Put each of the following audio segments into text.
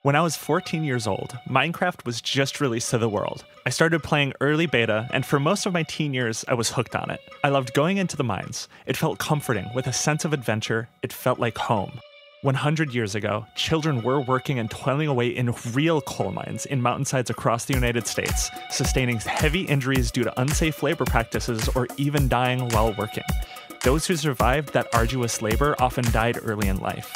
When I was 14 years old, Minecraft was just released to the world. I started playing early beta, and for most of my teen years, I was hooked on it. I loved going into the mines. It felt comforting, with a sense of adventure. It felt like home. 100 years ago, children were working and toiling away in real coal mines in mountainsides across the United States, sustaining heavy injuries due to unsafe labor practices or even dying while working. Those who survived that arduous labor often died early in life.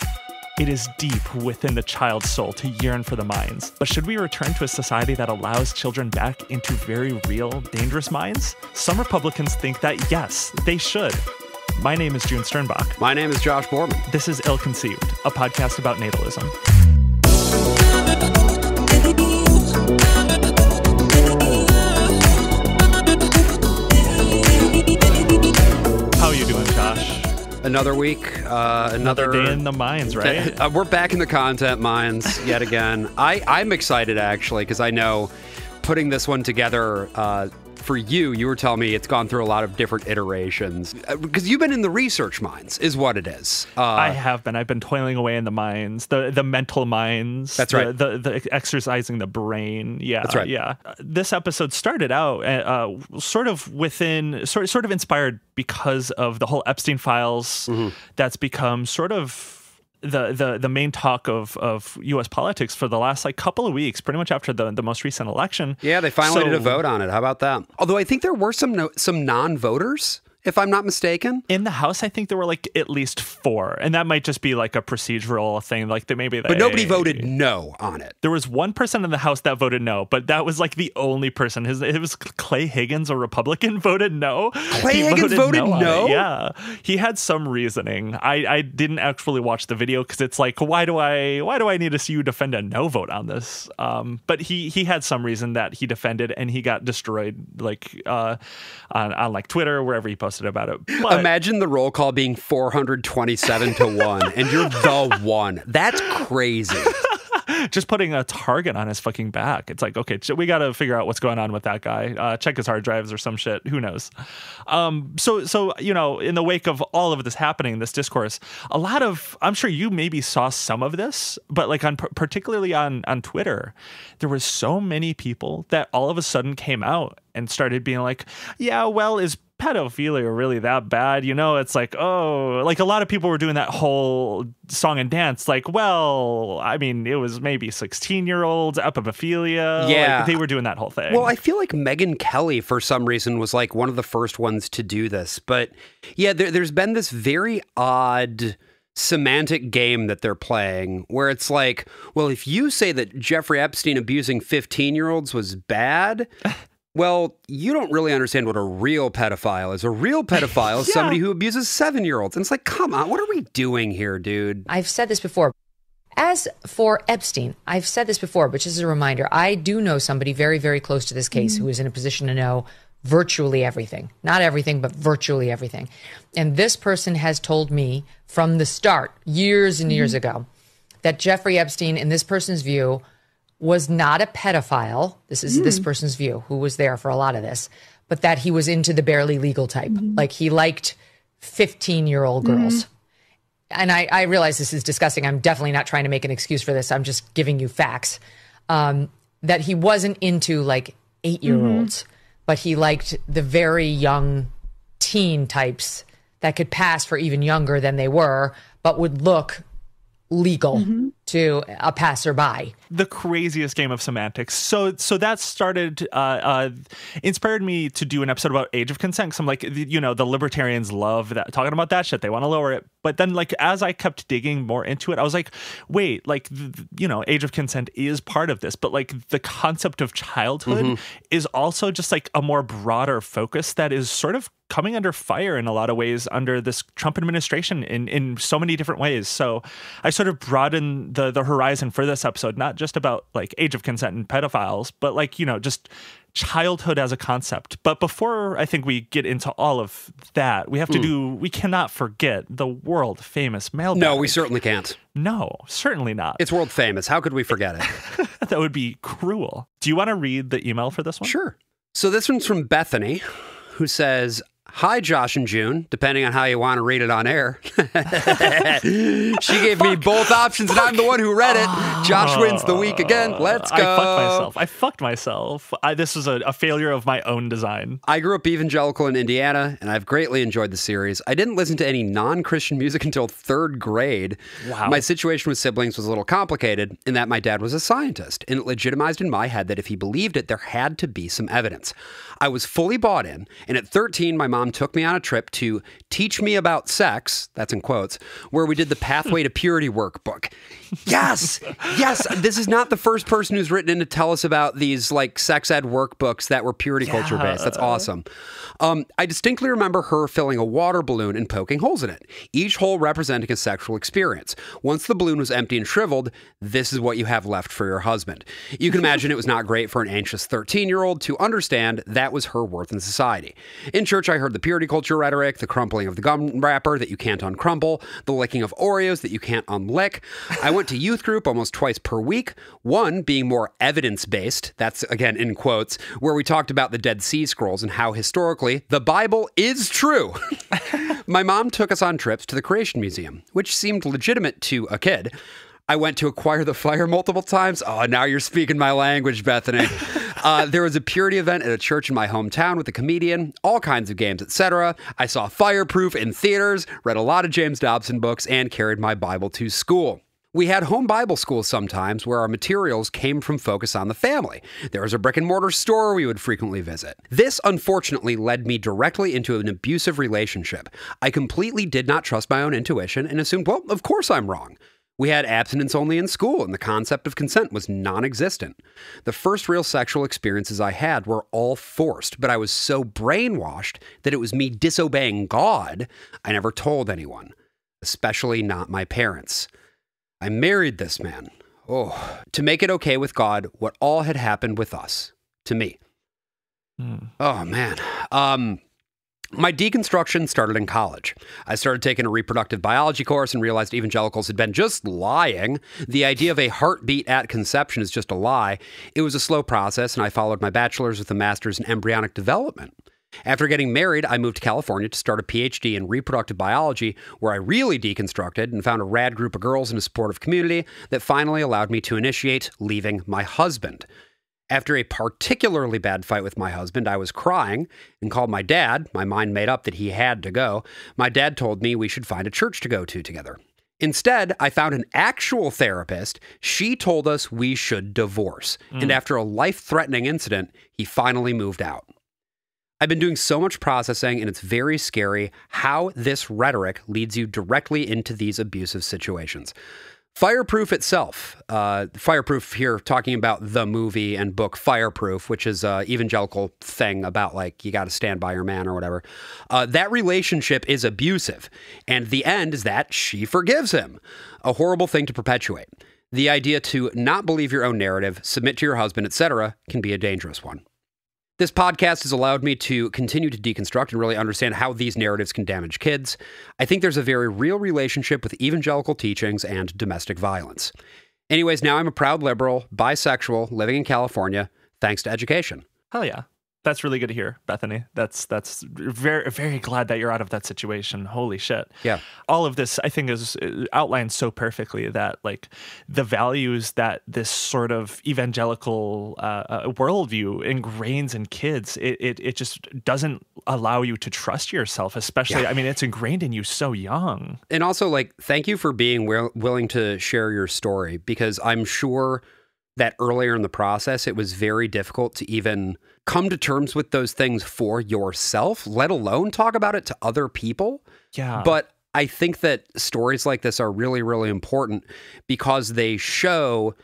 It is deep within the child's soul to yearn for the mines. But should we return to a society that allows children back into very real, dangerous mines? Some Republicans think that yes, they should. My name is June Sternbach. My name is Josh Borman. This is Ill-Conceived, a podcast about natalism. How are you doing, Josh? Another week, another day in the mines, right? We're back in the content mines yet again. I'm excited, actually, because I know putting this one together for you were telling me it's gone through a lot of different iterations. Because you've been in the research mines, is what it is. I have been. I've been toiling away in the mines, the mental mines. That's right. The exercising the brain. Yeah, that's right. Yeah. This episode started out sort of inspired because of the whole Epstein files. Mm-hmm. That's become sort of the main talk of U.S. politics for the last couple of weeks, pretty much after the most recent election. Yeah, they finally did a vote on it. How about that? Although I think there were some non-voters, if I'm not mistaken. In the House, I think there were at least 4, and that might just be a procedural thing. But nobody voted no on it. There was one person in the House that voted no, but that was the only person. It was Clay Higgins, a Republican, voted no. Clay Higgins voted no? Yeah, he had some reasoning. I didn't actually watch the video because it's why do I need to see you defend a no vote on this? But he had some reason that he defended, and he got destroyed on Twitter, wherever he posted about it. But imagine the roll call being 427 to 1 and you're the one. That's crazy. Just putting a target on his fucking back. It's okay, we got to figure out what's going on with that guy. Check his hard drives or some shit. Who knows? So in the wake of all of this happening, this discourse, I'm sure you maybe saw some of this, but particularly on Twitter, there was so many people that all of a sudden came out and started being yeah, well, is pedophilia really that bad? It's a lot of people were doing that whole song and dance well, I mean, it was maybe 16-year-olds, epipophilia. Yeah. They were doing that whole thing. Well, I feel like Megyn Kelly, for some reason, was one of the first ones to do this. But yeah, there's been this very odd semantic game that they're playing where it's well, if you say that Jeffrey Epstein abusing 15-year-olds was bad, well, you don't really understand what a real pedophile is. A real pedophile is somebody who abuses 7-year-olds. And it's come on, what are we doing here, dude? I've said this before. As for Epstein, I've said this before, but just as a reminder, I do know somebody very, very close to this case who is in a position to know virtually everything. Not everything, but virtually everything. And this person has told me from the start, years and years ago, that Jeffrey Epstein, in this person's view, was not a pedophile. This is this person's view, who was there for a lot of this, but that he was into the barely legal type. He liked 15-year-old girls. And I realize this is disgusting. I'm definitely not trying to make an excuse for this. I'm just giving you facts. That he wasn't into 8-year-olds, but he liked the very young teen types that could pass for even younger than they were, but would look legal to a passerby. The craziest game of semantics. So that started, inspired me to do an episode about age of consent. Because I'm the libertarians love that, talking about that shit. They want to lower it. But then as I kept digging more into it, I was wait, age of consent is part of this. But the concept of childhood is also just a more broader focus that is sort of coming under fire in a lot of ways under this Trump administration in so many different ways. So I sort of broadened the horizon for this episode, not just about age of consent and pedophiles, but just childhood as a concept. But before I think we get into all of that, we cannot forget the world famous mailbag. No, we certainly can't. No, certainly not. It's world famous. How could we forget it? That would be cruel. Do you want to read the email for this one? Sure. So this one's from Bethany, who says, Hi, Josh and June, depending on how you want to read it on air. She gave me both options, and I'm the one who read it. Josh wins the week again. Let's go. I fucked myself. This is a failure of my own design. I grew up evangelical in Indiana, and I've greatly enjoyed the series. I didn't listen to any non-Christian music until 3rd grade. Wow. My situation with siblings was a little complicated in that my dad was a scientist, and it legitimized in my head that if he believed it, there had to be some evidence. I was fully bought in, and at 13, my mom took me on a trip to teach me about sex, that's in quotes, where we did the Pathway to Purity workbook. Yes, yes, this is not the first person who's written in to tell us about these like sex ed workbooks that were purity culture based. That's awesome. I distinctly remember her filling a water balloon and poking holes in it, each hole representing a sexual experience. Once the balloon was empty and shriveled, this is what you have left for your husband. You can imagine it was not great for an anxious 13-year-old to understand that was her worth in society. In church, I heard the purity culture rhetoric, the crumpling of the gum wrapper that you can't uncrumple, the licking of Oreos that you can't unlick. I went to youth group almost twice per week, one being more evidence-based, that's again in quotes, where we talked about the Dead Sea Scrolls and how historically the Bible is true. My mom took us on trips to the Creation Museum, which seemed legitimate to a kid. I went to acquire the fire multiple times. Oh, now you're speaking my language, Bethany. There was a purity event at a church in my hometown with a comedian, all kinds of games, etc. I saw Fireproof in theaters, read a lot of James Dobson books, and carried my Bible to school. We had home Bible schools sometimes where our materials came from Focus on the Family. There was a brick and mortar store we would frequently visit. This, unfortunately, led me directly into an abusive relationship. I completely did not trust my own intuition and assumed, well, of course I'm wrong. We had abstinence only in school, and the concept of consent was non-existent. The first real sexual experiences I had were all forced, but I was so brainwashed that it was me disobeying God, I never told anyone, especially not my parents. I married this man, to make it okay with God what all had happened with us, to me. Oh, man. My deconstruction started in college. I started taking a reproductive biology course and realized evangelicals had been just lying. The idea of a heartbeat at conception is just a lie. It was a slow process, and I followed my bachelor's with a master's in embryonic development. After getting married, I moved to California to start a PhD in reproductive biology, where I really deconstructed and found a rad group of girls in a supportive community that finally allowed me to initiate leaving my husband. After a particularly bad fight with my husband, I was crying and called my dad. My mind made up that he had to go. My dad told me we should find a church to go to together. Instead, I found an actual therapist. She told us we should divorce. And after a life-threatening incident, he finally moved out. I've been doing so much processing, and it's very scary how this rhetoric leads you directly into these abusive situations. Fireproof itself, Fireproof here talking about the movie and book Fireproof, which is an evangelical thing about like you got to stand by your man or whatever. That relationship is abusive, and the end is that she forgives him. A horrible thing to perpetuate. The idea to not believe your own narrative, submit to your husband, etc., can be a dangerous one. This podcast has allowed me to continue to deconstruct and really understand how these narratives can damage kids. I think there's a very real relationship with evangelical teachings and domestic violence. Anyways, now I'm a proud liberal, bisexual, living in California, thanks to education. Hell yeah. That's really good to hear, Bethany. That's very, very glad that you're out of that situation. Holy shit. Yeah. All of this, I think, is outlined so perfectly that like the values that this sort of evangelical worldview ingrains in kids, it just doesn't allow you to trust yourself, especially, I mean, it's ingrained in you so young. And also, like, thank you for being willing to share your story, because I'm sure that earlier in the process, it was very difficult to even come to terms with those things for yourself, let alone talk about it to other people. Yeah. But I think that stories like this are really, really important because they show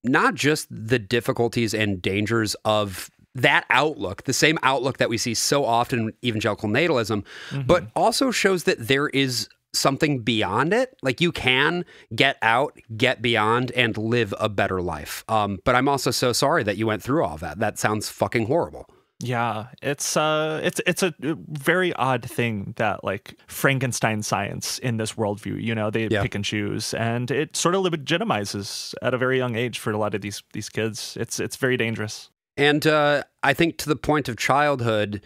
not just the difficulties and dangers of that outlook, the same outlook that we see so often in evangelical natalism, but also shows that there is something beyond it. Like you can get out, get beyond, and live a better life. But I'm also so sorry that you went through all that. That sounds fucking horrible. Yeah, it's a very odd thing that like Frankenstein science in this worldview, you know, they pick and choose, and it sort of legitimizes at a very young age for a lot of these kids. It's very dangerous. And I think to the point of childhood,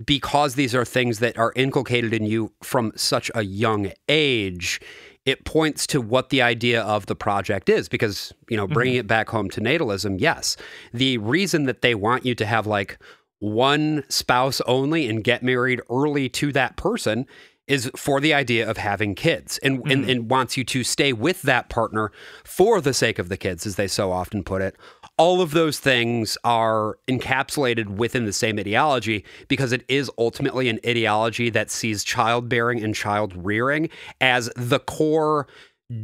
because these are things that are inculcated in you from such a young age, it points to what the idea of the project is. Because, bringing it back home to natalism, yes, the reason that they want you to have like one spouse only and get married early to that person is for the idea of having kids, and wants you to stay with that partner for the sake of the kids, as they so often put it. All of those things are encapsulated within the same ideology, because it is ultimately an ideology that sees childbearing and child rearing as the core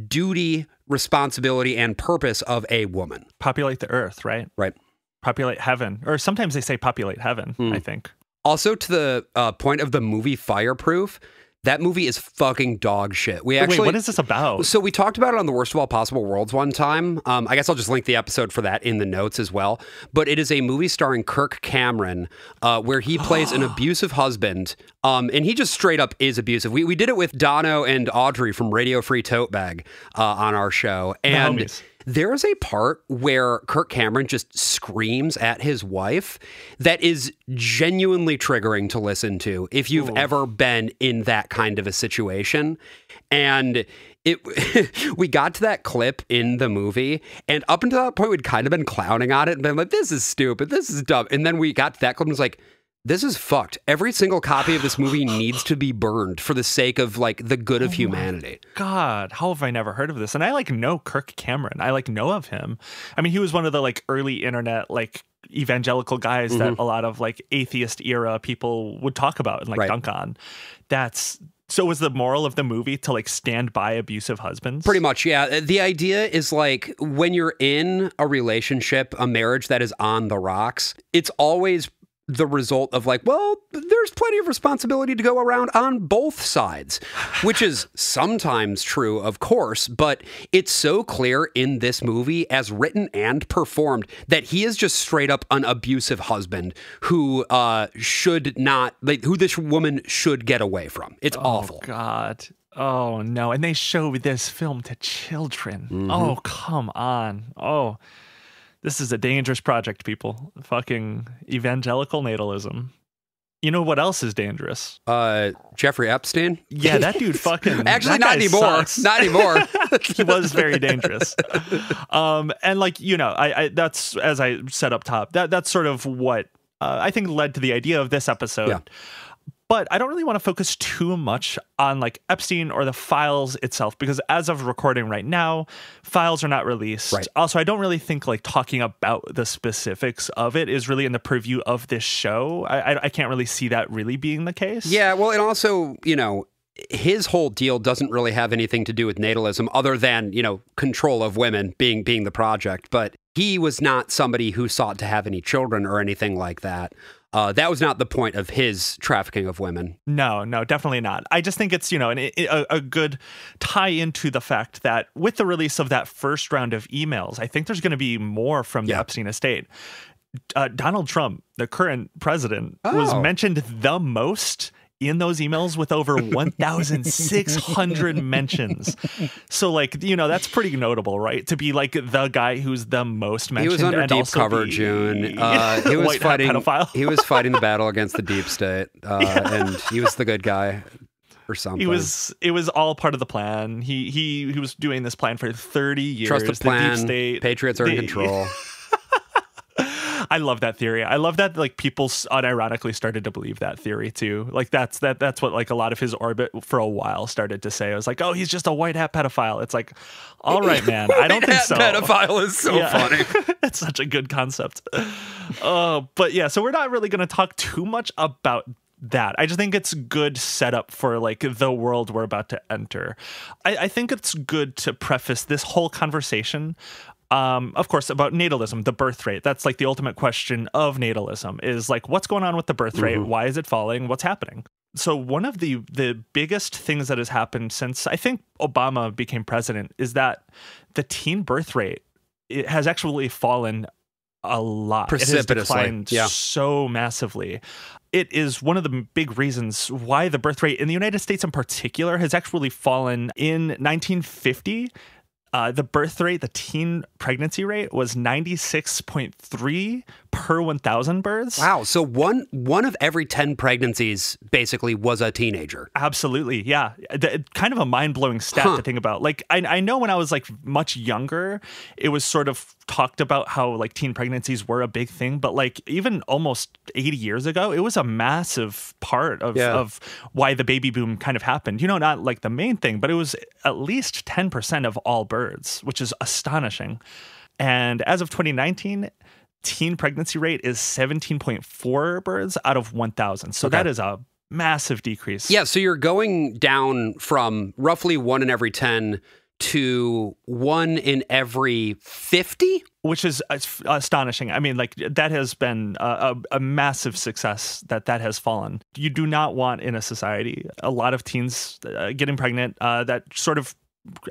duty, responsibility, and purpose of a woman. Populate the earth, right? Right. Populate heaven. Or sometimes they say populate heaven, I think. Also, to the point of the movie Fireproof, that movie is fucking dog shit. Wait, what is this about? So we talked about it on the Worst of All Possible Worlds one time. I guess I'll just link the episode for that in the notes as well. But it is a movie starring Kirk Cameron, where he plays an abusive husband. And he just straight up is abusive. We did it with Dono and Audrey from Radio Free Tote Bag on our show. And there is a part where Kirk Cameron just screams at his wife that is genuinely triggering to listen to if you've ever been in that kind of a situation. And we got to that clip in the movie, and up until that point, we'd kind of been clowning on it and been like, this is stupid, this is dumb. And then we got to that clip and was like, this is fucked. Every single copy of this movie needs to be burned for the sake of like the good of humanity. God, how have I never heard of this? And I know Kirk Cameron. I know of him. I mean, he was one of the like early internet like evangelical guys that a lot of like atheist era people would talk about and like dunk on. So was the moral of the movie to like stand by abusive husbands? Pretty much, yeah. The idea is like when you're in a relationship, a marriage that is on the rocks, it's always the result of like, well, there's plenty of responsibility to go around on both sides, which is sometimes true, of course, but it's so clear in this movie as written and performed that he is just straight up an abusive husband who should not, like, who this woman should get away from. It's awful. God. Oh, no. And they show this film to children. Oh, come on. Oh, this is a dangerous project, people. Fucking evangelical natalism. You know what else is dangerous? Jeffrey Epstein? Yeah, that dude fucking... Actually, not anymore. Sucks. Not anymore. He was very dangerous. And like, I that's, as I said up top, that's sort of what I think led to the idea of this episode. Yeah. But I don't really want to focus too much on like Epstein or the files itself, because as of recording right now, files are not released. Right. Also, I don't really think like talking about the specifics of it is really in the purview of this show. I can't really see that really being the case. Yeah, well, and also, his whole deal doesn't really have anything to do with natalism other than, control of women being the project. But he was not somebody who sought to have any children or anything like that. That was not the point of his trafficking of women. No, definitely not. I just think it's, a good tie into the fact that with the release of that first round of emails, I think there's going to be more from the Epstein estate. Donald Trump, the current president, was mentioned the most in those emails with over 1,600 mentions. So like, that's pretty notable, right? To be like the guy who's the most mentioned. He was under and deep also cover, June. He was fighting pedophile. He was fighting the battle against the deep state. And he was the good guy or something. It was all part of the plan. He was doing this plan for 30 years. Trust the plan. Deep state, Patriots are in control. I love that theory. I love that like people unironically started to believe that theory too. Like that's what like a lot of his orbit for a while started to say. I was like, oh, he's just a white hat pedophile. It's like, all right, man. I don't think so. Pedophile is so funny. It's such a good concept. But yeah, so we're not really going to talk too much about that. I just think it's good setup for like the world we're about to enter. I think it's good to preface this whole conversation of course, about natalism, the birth rate. That's like the ultimate question of natalism is like, what's going on with the birth rate? Why is it falling? What's happening? So one of the biggest things that has happened since I think Obama became president is that the teen birth rate, it has actually fallen a lot. Precipitously. It has declined so massively. It is one of the big reasons why the birth rate in the United States in particular has actually fallen. In 1950, the birth rate, the teen pregnancy rate was 96.3 per 1,000 births. Wow. So one of every 10 pregnancies basically was a teenager. Absolutely. Yeah. Kind of a mind-blowing stat to think about. Like, I know when I was like much younger, it was sort of talked about how like teen pregnancies were a big thing, but like even almost 80 years ago, it was a massive part of why the baby boom kind of happened. You know, not like the main thing, but it was at least 10% of all births, which is astonishing. And as of 2019, teen pregnancy rate is 17.4 births out of 1,000. So that is a massive decrease. Yeah, so you're going down from roughly 1 in every 10 to 1 in every 50? Which is astonishing. I mean, like, that has been a massive success that has fallen. You do not want in a society a lot of teens getting pregnant that sort of,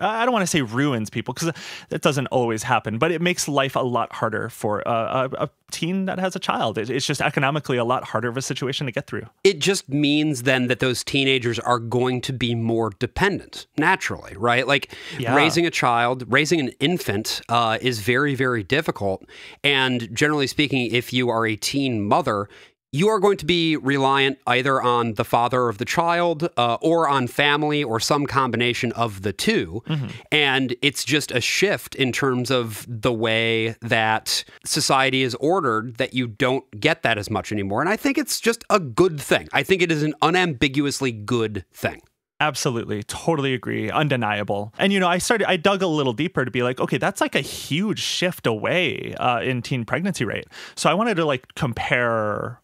I don't want to say ruins people, because that doesn't always happen, but it makes life a lot harder for a teen that has a child. It's just economically a lot harder of a situation to get through. It just means then that those teenagers are going to be more dependent, naturally, right? Like raising a child, raising an infant is very, very difficult. And generally speaking, if you are a teen mother, you are going to be reliant either on the father of the child or on family or some combination of the two. Mm-hmm. And it's just a shift in terms of the way that society is ordered that you don't get that as much anymore. And I think it's just a good thing. I think it is an unambiguously good thing. Absolutely. Totally agree. Undeniable. And, you know, I dug a little deeper to be like, okay, that's like a huge shift away in teen pregnancy rate. So I wanted to like compare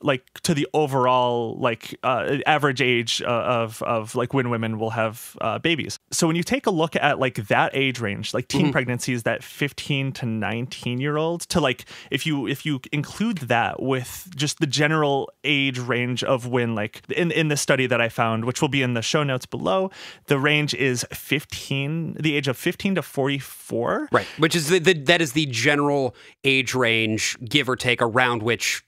like to the overall like average age of like when women will have babies. So when you take a look at like that age range, like teen pregnancies, that 15 to 19-year-olds, to like if you include that with just the general age range of when, like in the study that I found, which will be in the show notes below, the range is the age of 15 to 44. Right, which is that is the general age range, give or take, around which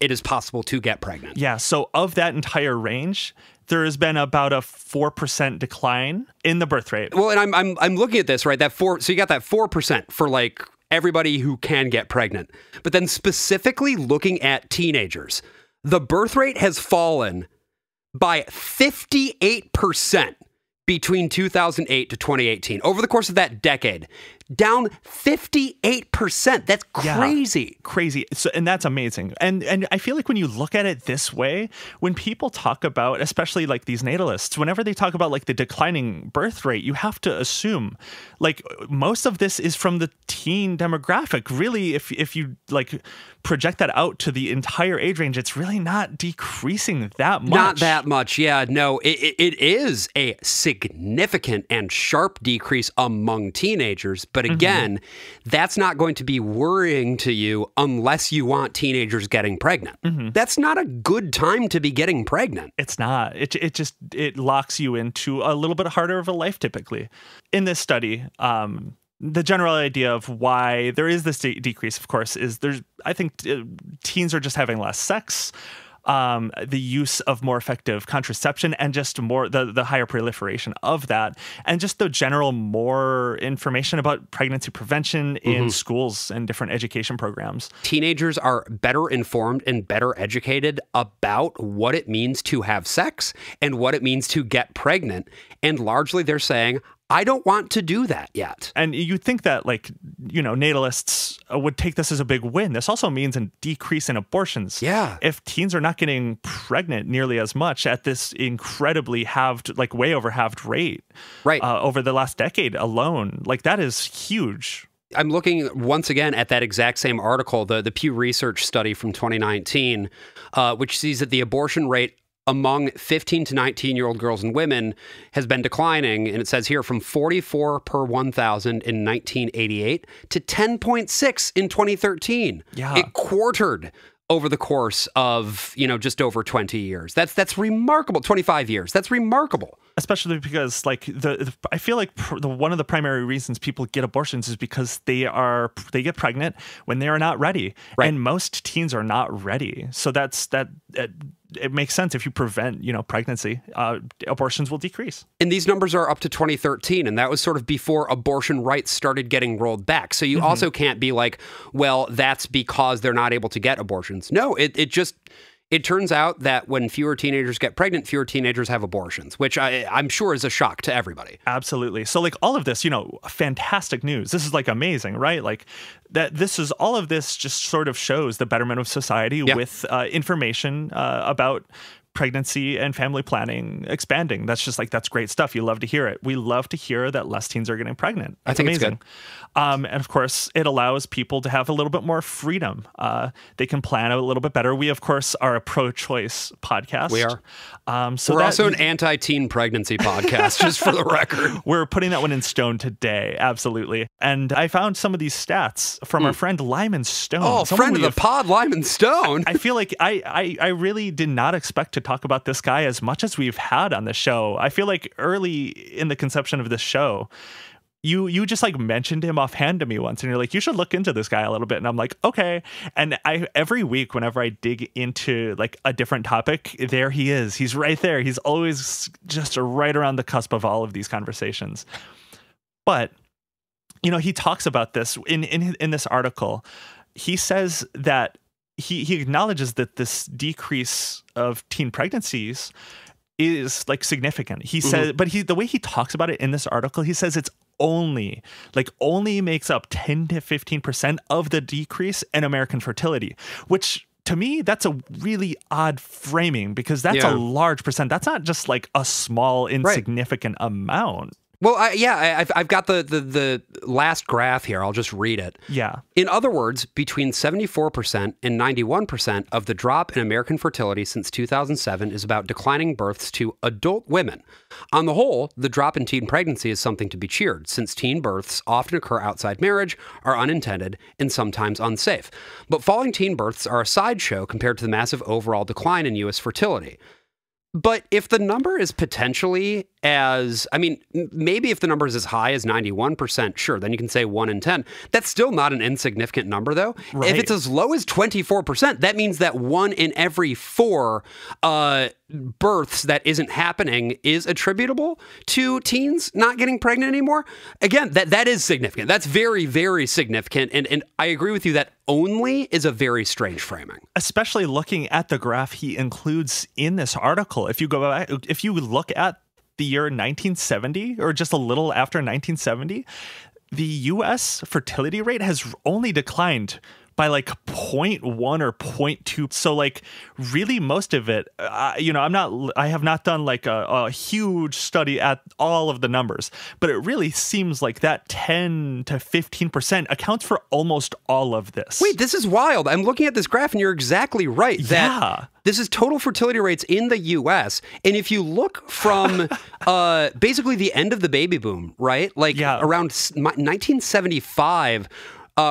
it is possible to get pregnant. Yeah. So of that entire range, there has been about a 4% decline in the birth rate. Well, and I'm looking at this, right? So you got that 4% for like everybody who can get pregnant. But then specifically looking at teenagers, the birth rate has fallen by 58% between 2008 to 2018. Over the course of that decade, down 58%. That's crazy. Yeah, crazy. So, and that's amazing. And I feel like when you look at it this way, when people talk about, especially like these natalists, whenever they talk about like the declining birth rate, you have to assume like most of this is from the teen demographic. Really, if you like project that out to the entire age range, it's really not decreasing that much. Not that much. Yeah, no, it is a significant and sharp decrease among teenagers. But again, that's not going to be worrying to you unless you want teenagers getting pregnant. That's not a good time to be getting pregnant. It's not. It locks you into a little bit harder of a life typically. In this study, the general idea of why there is this decrease, of course, is I think teens are just having less sex. The use of more effective contraception and just more the higher proliferation of that, and just the general more information about pregnancy prevention in schools and different education programs. Teenagers are better informed and better educated about what it means to have sex and what it means to get pregnant. And largely they're saying, I don't want to do that yet. And you think that, like, you know, natalists would take this as a big win. This also means a decrease in abortions. Yeah. If teens are not getting pregnant nearly as much at this incredibly halved, like way over halved rate, right, over the last decade alone, like that is huge. I'm looking once again at that exact same article, the Pew Research study from 2019, which sees that the abortion rate among 15 to 19-year-old girls and women has been declining, and it says here from 44 per 1,000 in 1988 to 10.6 in 2013. Yeah. It quartered over the course of, just over 20 years. That's remarkable. 25 years. That's remarkable. Especially because like I feel like one of the primary reasons people get abortions is because they get pregnant when they are not ready, right. And most teens are not ready. So it makes sense. If you prevent, pregnancy, abortions will decrease. And these numbers are up to 2013, and that was sort of before abortion rights started getting rolled back. So you also can't be like, well, that's because they're not able to get abortions. No, it turns out that when fewer teenagers get pregnant, fewer teenagers have abortions, which I'm sure is a shock to everybody. Absolutely. So like all of this, fantastic news. This is like amazing, right? Like all of this just sort of shows the betterment of society with information about pregnancy and family planning expanding. That's great stuff. You love to hear it. We love to hear that less teens are getting pregnant. I think amazing. It's good. And of course, it allows people to have a little bit more freedom. They can plan a little bit better. We, of course, are a pro-choice podcast. We are. We're also an anti-teen pregnancy podcast, just for the record. We're putting that one in stone today. Absolutely. And I found some of these stats from our friend Lyman Stone. Oh, friend of the pod, Lyman Stone. I feel like I really did not expect to talk about this guy as much as we've had on the show. I feel like early in the conception of this show, you just like mentioned him offhand to me once, and you're like, you should look into this guy a little bit. And I'm like, okay. And every week, whenever I dig into like a different topic, there he is. He's right there. He's always just right around the cusp of all of these conversations. But, he talks about this in this article. He says that he acknowledges that this decrease of teen pregnancies is like significant. He says, but the way he talks about it in this article, he says it's only makes up 10 to 15% of the decrease in American fertility, which to me, that's a really odd framing, because that's a large percent. That's not just like a small, insignificant amount. Well, I've got the last graph here. I'll just read it. Yeah. In other words, between 74% and 91% of the drop in American fertility since 2007 is about declining births to adult women. On the whole, the drop in teen pregnancy is something to be cheered, since teen births often occur outside marriage, are unintended, and sometimes unsafe. But falling teen births are a sideshow compared to the massive overall decline in U.S. fertility. But if the number is potentially maybe if the number is as high as 91%, sure, then you can say 1 in 10. That's still not an insignificant number, though. Right. If it's as low as 24%, that means that 1 in every 4 births that isn't happening is attributable to teens not getting pregnant anymore. Again, that is significant. That's very, very significant. And I agree with you that only is a very strange framing. Especially looking at the graph he includes in this article. If you go back, if you look at the year 1970, or just a little after 1970, the U.S. fertility rate has only declined by like 0.1 or 0.2. So like really most of it, I have not done like a huge study at all of the numbers, but it really seems like that 10 to 15% accounts for almost all of this. Wait, this is wild. I'm looking at this graph and you're exactly right. This is total fertility rates in the U.S. And if you look from basically the end of the baby boom, right? Like around 1975,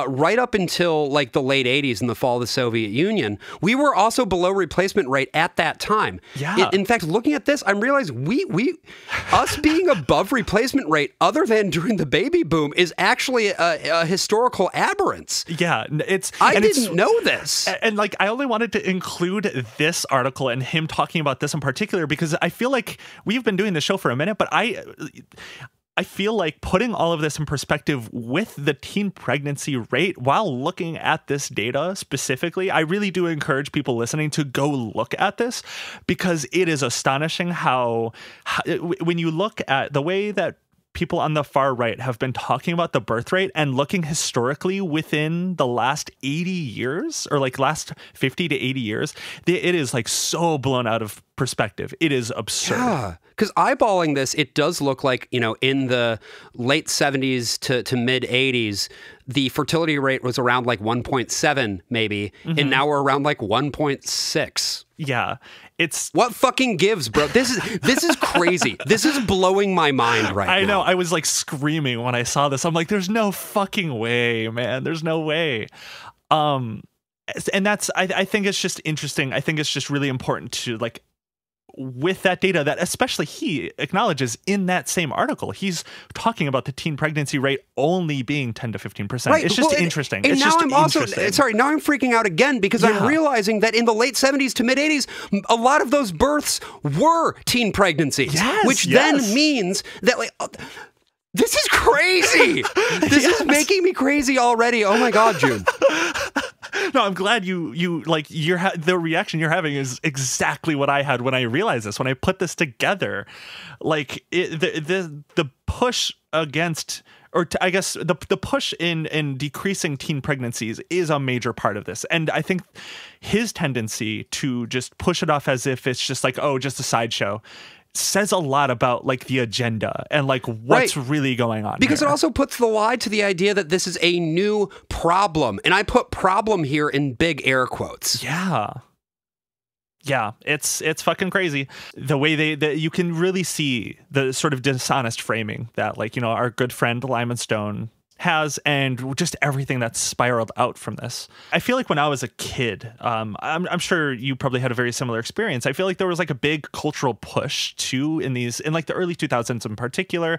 right up until like the late 80s and the fall of the Soviet Union, we were also below replacement rate at that time. Yeah. In fact, looking at this, I'm realizing us being above replacement rate, other than during the baby boom, is actually a historical aberrance. Yeah, I didn't know this. And like, I only wanted to include this article and him talking about this in particular because I feel like we've been doing the show for a minute, but I feel like putting all of this in perspective with the teen pregnancy rate while looking at this data specifically, I really do encourage people listening to go look at this, because it is astonishing how when you look at the way that people on the far right have been talking about the birth rate and looking historically within the last 80 years or like last 50 to 80 years, it is like so blown out of perspective. It is absurd. Yeah, because eyeballing this, it does look like, in the late 70s to mid 80s, the fertility rate was around like 1.7 maybe, and now we're around like 1.6. Yeah. What fucking gives, bro? This is crazy. This is blowing my mind right now. I know. I was like screaming when I saw this. I'm like, there's no fucking way, man. There's no way. And that's, I think it's just interesting. I think it's just really important to like with that data that especially he acknowledges in that same article. He's talking about the teen pregnancy rate only being 10 to 15%. Right. It's just Well, interesting. And it's now just I'm also, interesting. sorry, now I'm freaking out again because I'm realizing that in the late 70s to mid 80s, a lot of those births were teen pregnancies, which then means that like, this is crazy. This is making me crazy already. Oh my God, June. No, I'm glad you like the reaction you're having is exactly what I had when I realized this, when I put this together. Like the push against, or I guess the push in decreasing teen pregnancies is a major part of this. And I think his tendency to just push it off as if it's just like, oh, just a sideshow, says a lot about like the agenda and like what's really going on. Because here. it also puts the lie to the idea that this is a new problem. And I put problem here in big air quotes. Yeah, it's fucking crazy. The way that you can really see the sort of dishonest framing that like, you know, our good friend Lyman Stone has, and just everything that's spiraled out from this. I feel like when I was a kid, I'm sure you probably had a very similar experience. I feel like there was like a big cultural push too in like the early 2000s in particular,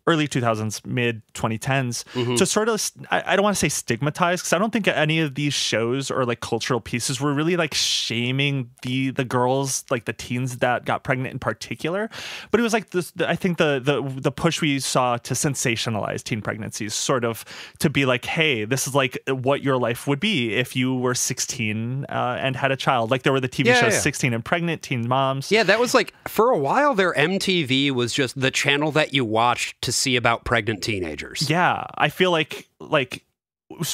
early 2000s, mid 2010s, to sort of, I don't want to say stigmatize, because I don't think any of these shows or like cultural pieces were really like shaming the girls, like the teens that got pregnant in particular. But it was like this, I think the push we saw to sensationalize teen pregnancies, sort of to be like, hey, this is like what your life would be if you were 16 and had a child. Like there were the TV shows 16 and Pregnant, Teen Moms. Yeah, that was like, for a while there, MTV was just the channel that you watched to see about pregnant teenagers. Yeah, I feel like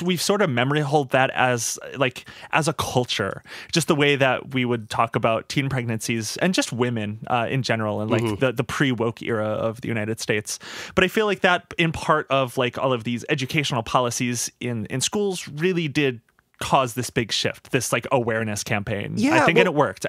we've sort of memory hold that as a culture, just the way that we would talk about teen pregnancies and just women in general, and like the pre-woke era of the United States. But I feel like that in part of like all of these educational policies in schools really did cause this big shift, this like awareness campaign. Yeah, I think it worked.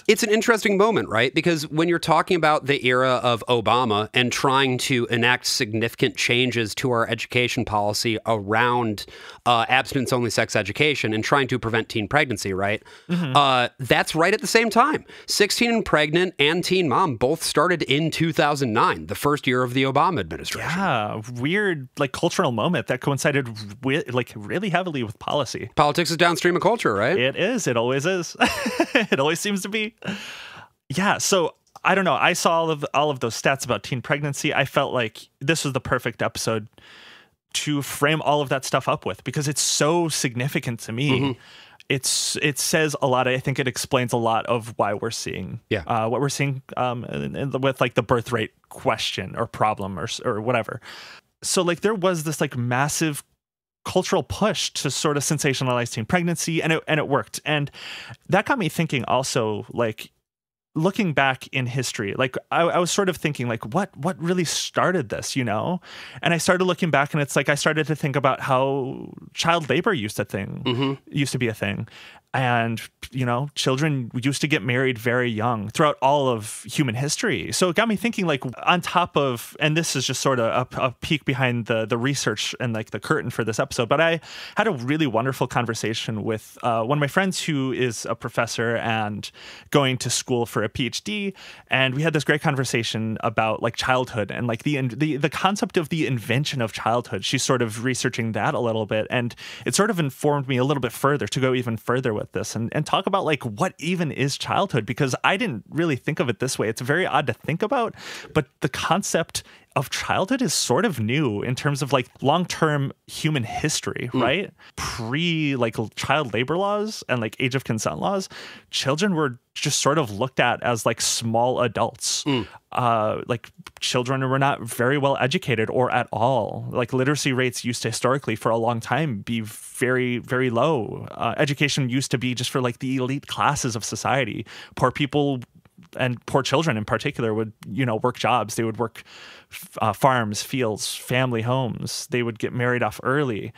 It's an interesting moment, right? Because when you're talking about the era of Obama and trying to enact significant changes to our education policy around abstinence-only sex education and trying to prevent teen pregnancy, right? That's right at the same time. 16 and Pregnant and Teen Mom both started in 2009, the first year of the Obama administration. Yeah, weird like cultural moment that coincided with like really heavily with policy. Politics is downstream of culture, right? It is. It always is. It always seems to be. Yeah. So I don't know. I saw all of those stats about teen pregnancy. I felt like this was the perfect episode to frame all of that stuff up with, because it's so significant to me. It says a lot. I think it explains a lot of why we're seeing what we're seeing with like the birth rate question or problem or whatever. So like there was this like massive cultural push to sort of sensationalize teen pregnancy, and it worked. And that got me thinking also, like looking back in history, like I was sort of thinking like what really started this, you know? And I started looking back, and it's like I started to think about how child labor used to be a thing. And, you know, children used to get married very young throughout all of human history. So it got me thinking, like, on top of, and this is just sort of a peek behind the research and like the curtain for this episode, but I had a really wonderful conversation with one of my friends who is a professor and going to school for a PhD. And we had this great conversation about like childhood and like the concept of the invention of childhood. She's sort of researching that a little bit. And it sort of informed me a little bit further to go even further with this and talk about like what even is childhood, because I didn't really think of it this way. It's very odd to think about, but the concept of childhood is sort of new in terms of like long-term human history, right? Pre like child labor laws and like age of consent laws, children were just sort of looked at as like small adults. Like children were not very well educated or at all. Like literacy rates used to historically for a long time be very, very low. Education used to be just for like the elite classes of society. Poor people and poor children in particular would, you know, work jobs. They would work farms, fields, family homes. They would get married off early.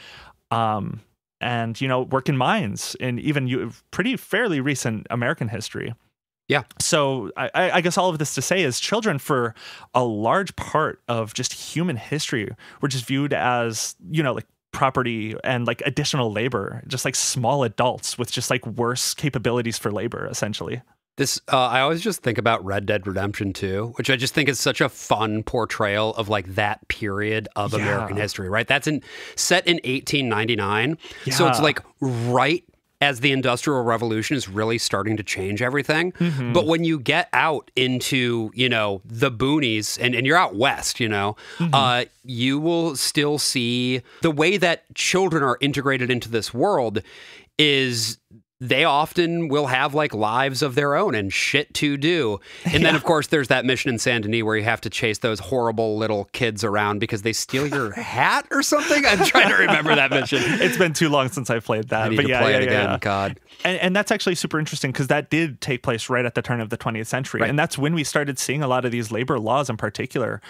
And, you know, work in mines in even pretty fairly recent American history. Yeah. So I guess all of this to say is children for a large part of just human history were just viewed as, you know, like property and like additional labor, just like small adults with just like worse capabilities for labor, essentially. This, I always just think about Red Dead Redemption 2, which I just think is such a fun portrayal of like that period of American history, right? That's set in 1899. Yeah. So it's like right as the Industrial Revolution is really starting to change everything. Mm-hmm. But when you get out into, you know, the boonies and you're out west, you know, you will still see the way that children are integrated into this world is they often will have like lives of their own and shit to do. And then, of course, there's that mission in Saint Denis where you have to chase those horrible little kids around because they steal your hat or something. I'm trying to remember that mission. It's been too long since I played that. I need but to yeah, play yeah, it again. yeah. God. And that's actually super interesting because that did take place right at the turn of the 20th century. Right. And that's when we started seeing a lot of these labor laws in particular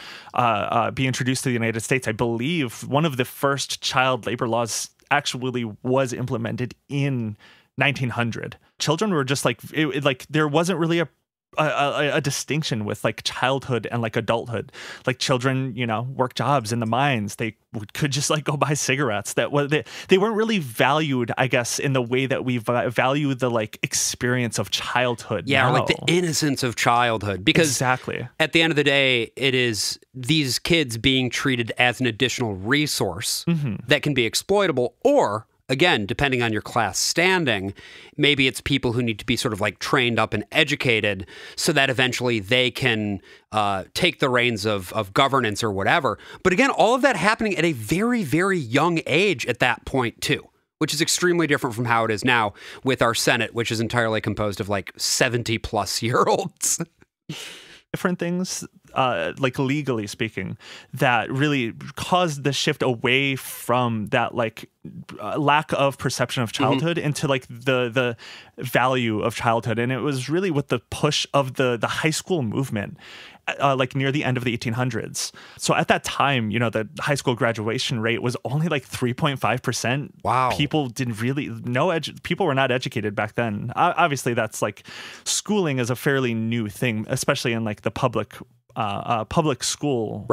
be introduced to the United States. I believe one of the first child labor laws actually was implemented in 1900. Children were just like, like there wasn't really a distinction with like childhood and like adulthood. Like children, you know, work jobs in the mines. They could just like go buy cigarettes. That was they weren't really valued, I guess, in the way that we value the like experience of childhood. Yeah, now. or like the innocence of childhood. Because exactly, at the end of the day, it is these kids being treated as an additional resource that can be exploitable, or again, depending on your class standing, maybe it's people who need to be sort of like trained up and educated so that eventually they can take the reins of governance or whatever. But again, all of that happening at a very, very young age at that point too, which is extremely different from how it is now with our Senate, which is entirely composed of like 70-plus-year-olds. Different things, like legally speaking, that really caused the shift away from that like lack of perception of childhood into like the value of childhood. And it was really with the push of the high school movement, like near the end of the 1800s. So at that time, you know, the high school graduation rate was only like 3.5%. Wow. People didn't really people were not educated back then. Obviously that's like schooling is a fairly new thing, especially in like the public school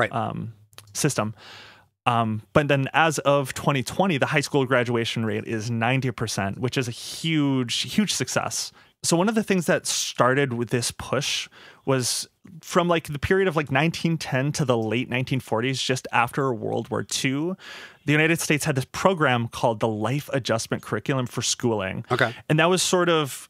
system. But then as of 2020, the high school graduation rate is 90%, which is a huge success. So one of the things that started with this push was from like the period of like 1910 to the late 1940s, just after World War II, the United States had this program called the Life Adjustment Curriculum for Schooling. Okay. And that was sort of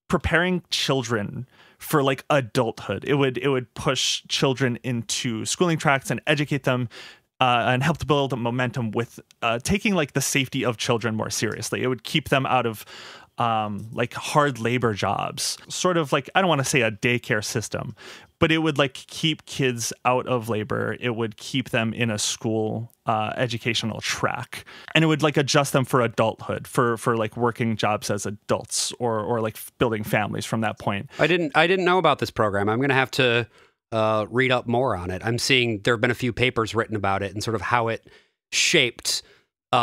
preparing children for like adulthood. It would push children into schooling tracks and educate them and help to build a momentum with taking like the safety of children more seriously. It would keep them out of like hard labor jobs, sort of like, I don't want to say a daycare system, but it would like keep kids out of labor. It would keep them in a school educational track, and it would like adjust them for adulthood, for like working jobs as adults or like building families from that point. I didn't know about this program. I'm going to have to read up more on it. I'm seeing there have been a few papers written about it and sort of how it shaped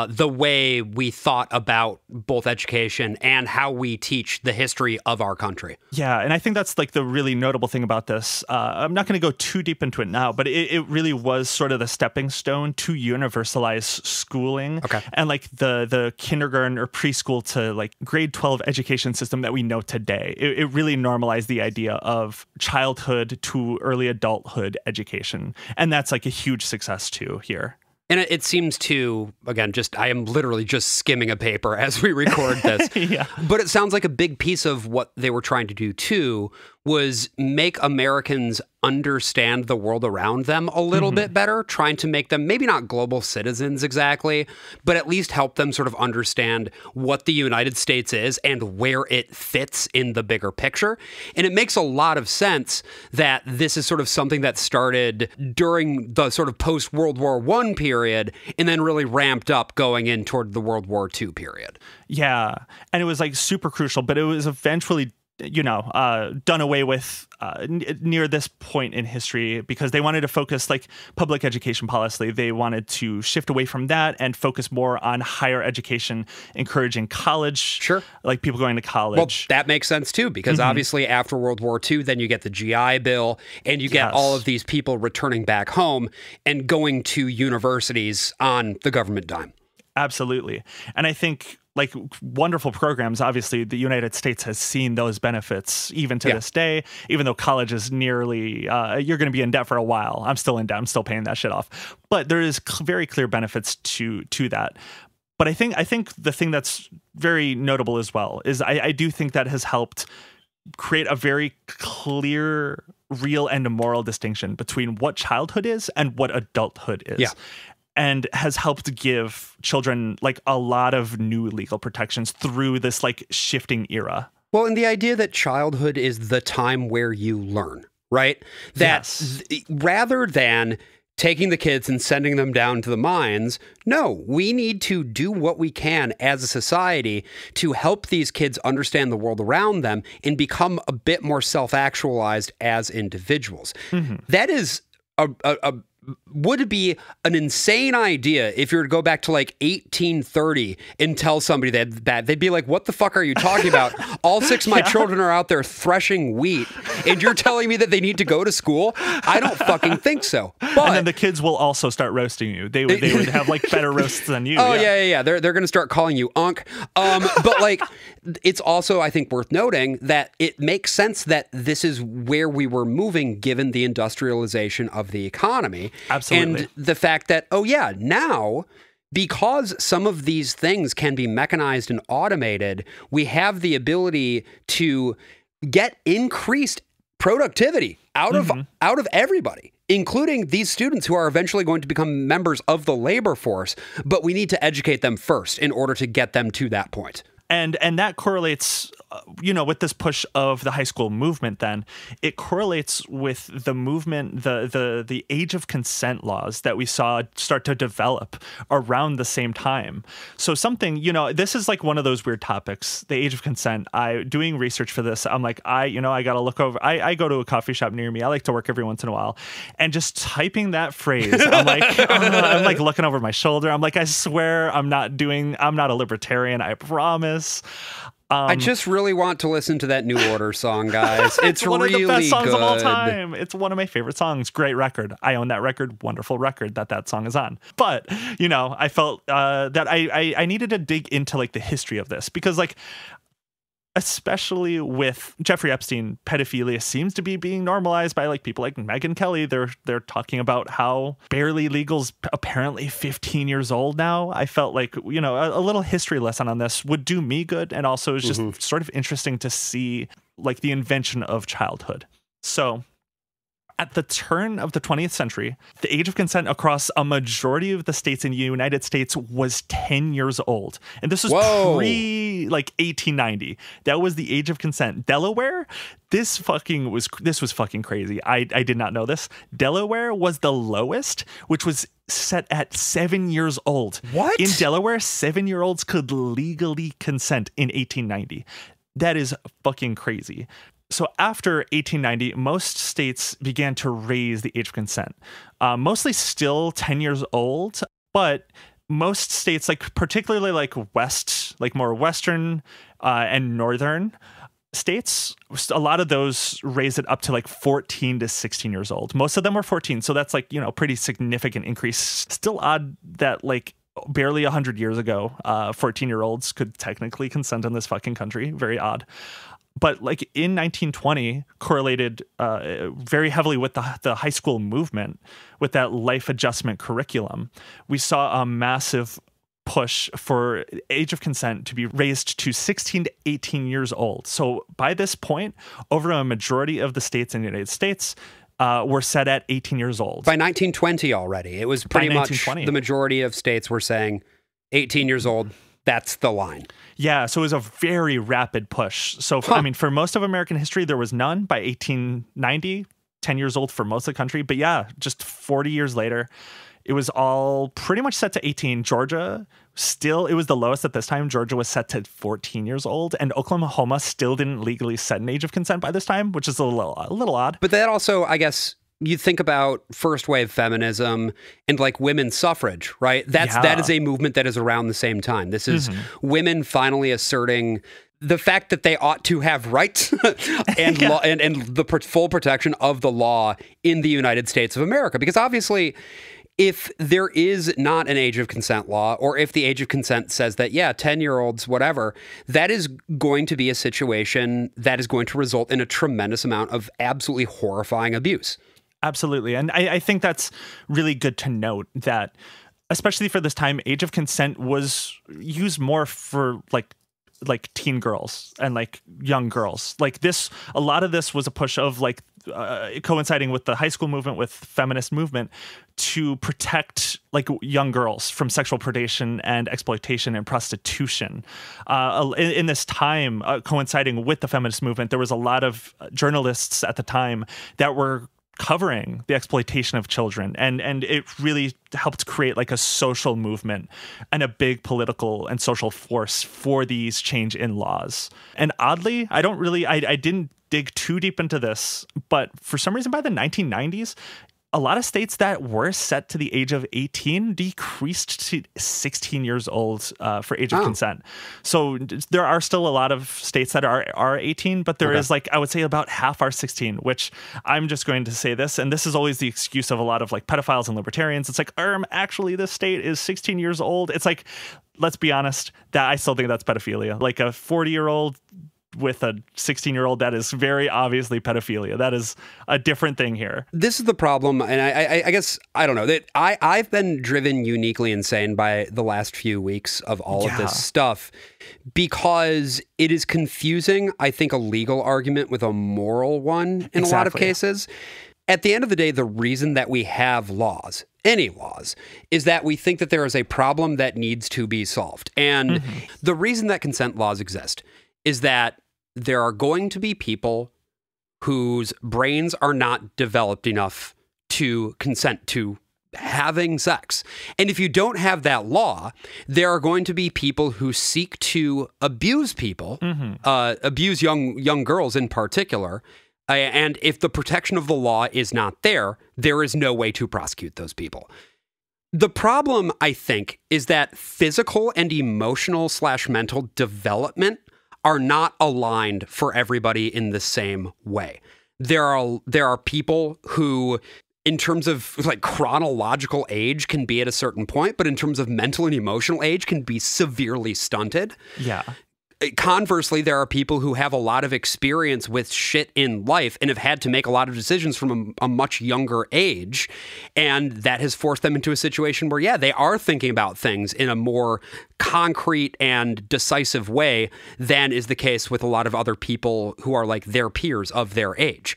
the way we thought about both education and how we teach the history of our country. Yeah, and I think that's like the really notable thing about this. I'm not going to go too deep into it now, but it really was sort of the stepping stone to universalize schooling. Okay. And like the kindergarten or preschool to like grade 12 education system that we know today. It really normalized the idea of childhood to early adulthood education. And that's like a huge success too here. And it seems to, again, I am literally just skimming a paper as we record this. Yeah. But it sounds like a big piece of what they were trying to do, too, was make Americans understand the world around them a little bit better, trying to make them maybe not global citizens exactly, but at least help them sort of understand what the United States is and where it fits in the bigger picture. And it makes a lot of sense that this is sort of something that started during the sort of post-World War I period and then really ramped up going in toward the World War II period. Yeah. And it was like super crucial, but it was eventually done away with near this point in history because they wanted to focus like public education policy. They wanted to shift away from that and focus more on higher education, encouraging college. Sure. Like people going to college. Well, that makes sense too, because obviously after World War II, then you get the GI Bill and you get all of these people returning back home and going to universities on the government dime. Absolutely. And I think like wonderful programs. Obviously, the United States has seen those benefits even to this day, even though college is nearly, you're going to be in debt for a while. I'm still in debt. I'm still paying that shit off. But there is very clear benefits to that. But I think the thing that's very notable as well is I do think that has helped create a very clear, real, and moral distinction between what childhood is and what adulthood is. Yeah. And has helped give children like a lot of new legal protections through this like shifting era. Well, and the idea that childhood is the time where you learn, right? That rather than taking the kids and sending them down to the mines, no, we need to do what we can as a society to help these kids understand the world around them and become a bit more self-actualized as individuals. That is would be an insane idea if you were to go back to like 1830 and tell somebody that they'd be like, what the fuck are you talking about? All 6 of my children are out there threshing wheat and you're telling me that they need to go to school? I don't fucking think so. But, and then the kids will also start roasting you. They would have like better roasts than you. Oh yeah. They're going to start calling you Unc. But like, it's also, I think, worth noting that it makes sense that this is where we were moving given the industrialization of the economy. Absolutely. And the fact that, now, because some of these things can be mechanized and automated, we have the ability to get increased productivity out of everybody, including these students who are eventually going to become members of the labor force. But we need to educate them first in order to get them to that point. And that correlates, with this push of the high school movement. Then it correlates with the movement, the age of consent laws that we saw start to develop around the same time. So something, this is like one of those weird topics, the age of consent. Doing research for this, I'm like, I got to look over. I go to a coffee shop near me. I like to work every once in a while, and just typing that phrase, I'm like looking over my shoulder. I'm like, I swear, I'm not a libertarian. I promise. I just really want to listen to that New Order song, guys. It's one really of the best songs good. of all time. It's one of my favorite songs. Great record. I own that record. Wonderful record that song is on. But, I felt that I needed to dig into like the history of this because like, especially with Jeffrey Epstein, pedophilia seems to be being normalized by like people like Megyn Kelly. They're talking about how barely legal's apparently 15 years old now. I felt like, a little history lesson on this would do me good. And also is just sort of interesting to see like the invention of childhood. So at the turn of the 20th century, the age of consent across a majority of the states in the United States was 10 years old. And this was pre like 1890. That was the age of consent. Delaware, this was fucking crazy. I did not know this. Delaware was the lowest, which was set at 7 years old. What? In Delaware, 7-year-olds could legally consent in 1890. That is fucking crazy. So after 1890, most states began to raise the age of consent. Mostly still 10 years old, but most states, like particularly like more Western and Northern states, a lot of those raised it up to like 14 to 16 years old. Most of them were 14. So that's like, pretty significant increase. Still odd that like barely 100 years ago, 14-year-olds could technically consent in this fucking country. Very odd. But like in 1920, correlated very heavily with the high school movement, with that life adjustment curriculum, we saw a massive push for age of consent to be raised to 16 to 18 years old. So by this point, over a majority of the states in the United States were set at 18 years old. By 1920 already, it was pretty much the majority of states were saying 18 years old. That's the line. Yeah, so it was a very rapid push. So, for most of American history, there was none. By 1890, 10 years old for most of the country. But yeah, just 40 years later, it was all pretty much set to 18. Georgia, it was the lowest at this time. Georgia was set to 14 years old. And Oklahoma still didn't legally set an age of consent by this time, which is a little odd. But that also, I guess, you think about first wave feminism and like women's suffrage, right? That is a movement that is around the same time. This is women finally asserting the fact that they ought to have rights and law and the full protection of the law in the United States of America. Because obviously if there is not an age of consent law, or if the age of consent says that, yeah, 10-year-olds, whatever, that is going to be a situation that is going to result in a tremendous amount of absolutely horrifying abuse. Absolutely. And I think that's really good to note that, especially for this time, age of consent was used more for like teen girls and like young girls. Like this, a lot of this was a push of like coinciding with the high school movement, with feminist movement, to protect like young girls from sexual predation and exploitation and prostitution. In this time, coinciding with the feminist movement, there was a lot of journalists at the time that were covering the exploitation of children, and it really helped create like a social movement and a big political and social force for these change in laws. And oddly, I didn't dig too deep into this, but for some reason by the 1990s, a lot of states that were set to the age of 18 decreased to 16 years old for age of consent. So there are still a lot of states that are 18, but there is like, I would say about half are 16, which I'm just going to say this. And this is always the excuse of a lot of like pedophiles and libertarians. It's like, actually this state is 16 years old. It's like, let's be honest, that I still think that's pedophilia. Like a 40-year-old with a 16-year-old, that is very obviously pedophilia. That is a different thing here. This is the problem, and I guess, I don't know, that I've been driven uniquely insane by the last few weeks of all of this stuff, because it is confusing, I think, a legal argument with a moral one in a lot of cases. At the end of the day, the reason that we have laws, any laws, is that we think that there is a problem that needs to be solved. And the reason that consent laws exist is that there are going to be people whose brains are not developed enough to consent to having sex. And if you don't have that law, there are going to be people who seek to abuse people, abuse young girls in particular. And if the protection of the law is not there, there is no way to prosecute those people. The problem, I think, is that physical and emotional / mental development are not aligned for everybody in the same way. There are people who, in terms of like chronological age, can be at a certain point, but in terms of mental and emotional age can be severely stunted. Yeah. Conversely, there are people who have a lot of experience with shit in life and have had to make a lot of decisions from a much younger age. And that has forced them into a situation where, yeah, they are thinking about things in a more concrete and decisive way than is the case with a lot of other people who are like their peers of their age.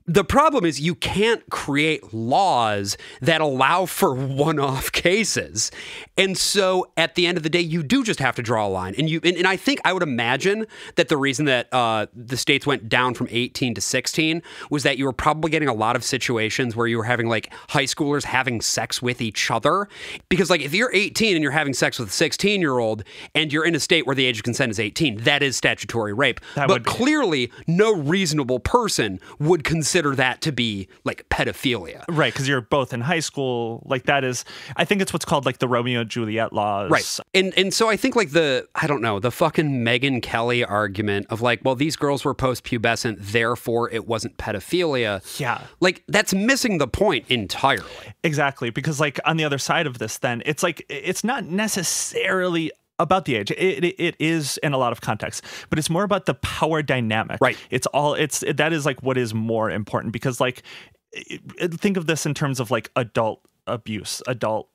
The problem is you can't create laws that allow for one-off cases. And so at the end of the day, you do just have to draw a line. And I think I would imagine that the reason that the states went down from 18 to 16 was that you were probably getting a lot of situations where you were having like high schoolers having sex with each other. Because like if you're 18 and you're having sex with a 16-year-old and you're in a state where the age of consent is 18, that is statutory rape. But clearly no reasonable person would consider that to be like pedophilia. Right, because you're both in high school. Like that is, I think it's what's called like the Romeo and Juliet laws. Right. And so I think like the fucking Megyn Kelly argument of like, well, these girls were post-pubescent, therefore it wasn't pedophilia. Yeah. Like that's missing the point entirely. Exactly. Because like on the other side of this, then it's like, it's not necessarily about the age. It is in a lot of contexts, but it's more about the power dynamic. Right. That is like what is more important, because like think of this in terms of like adult abuse, adult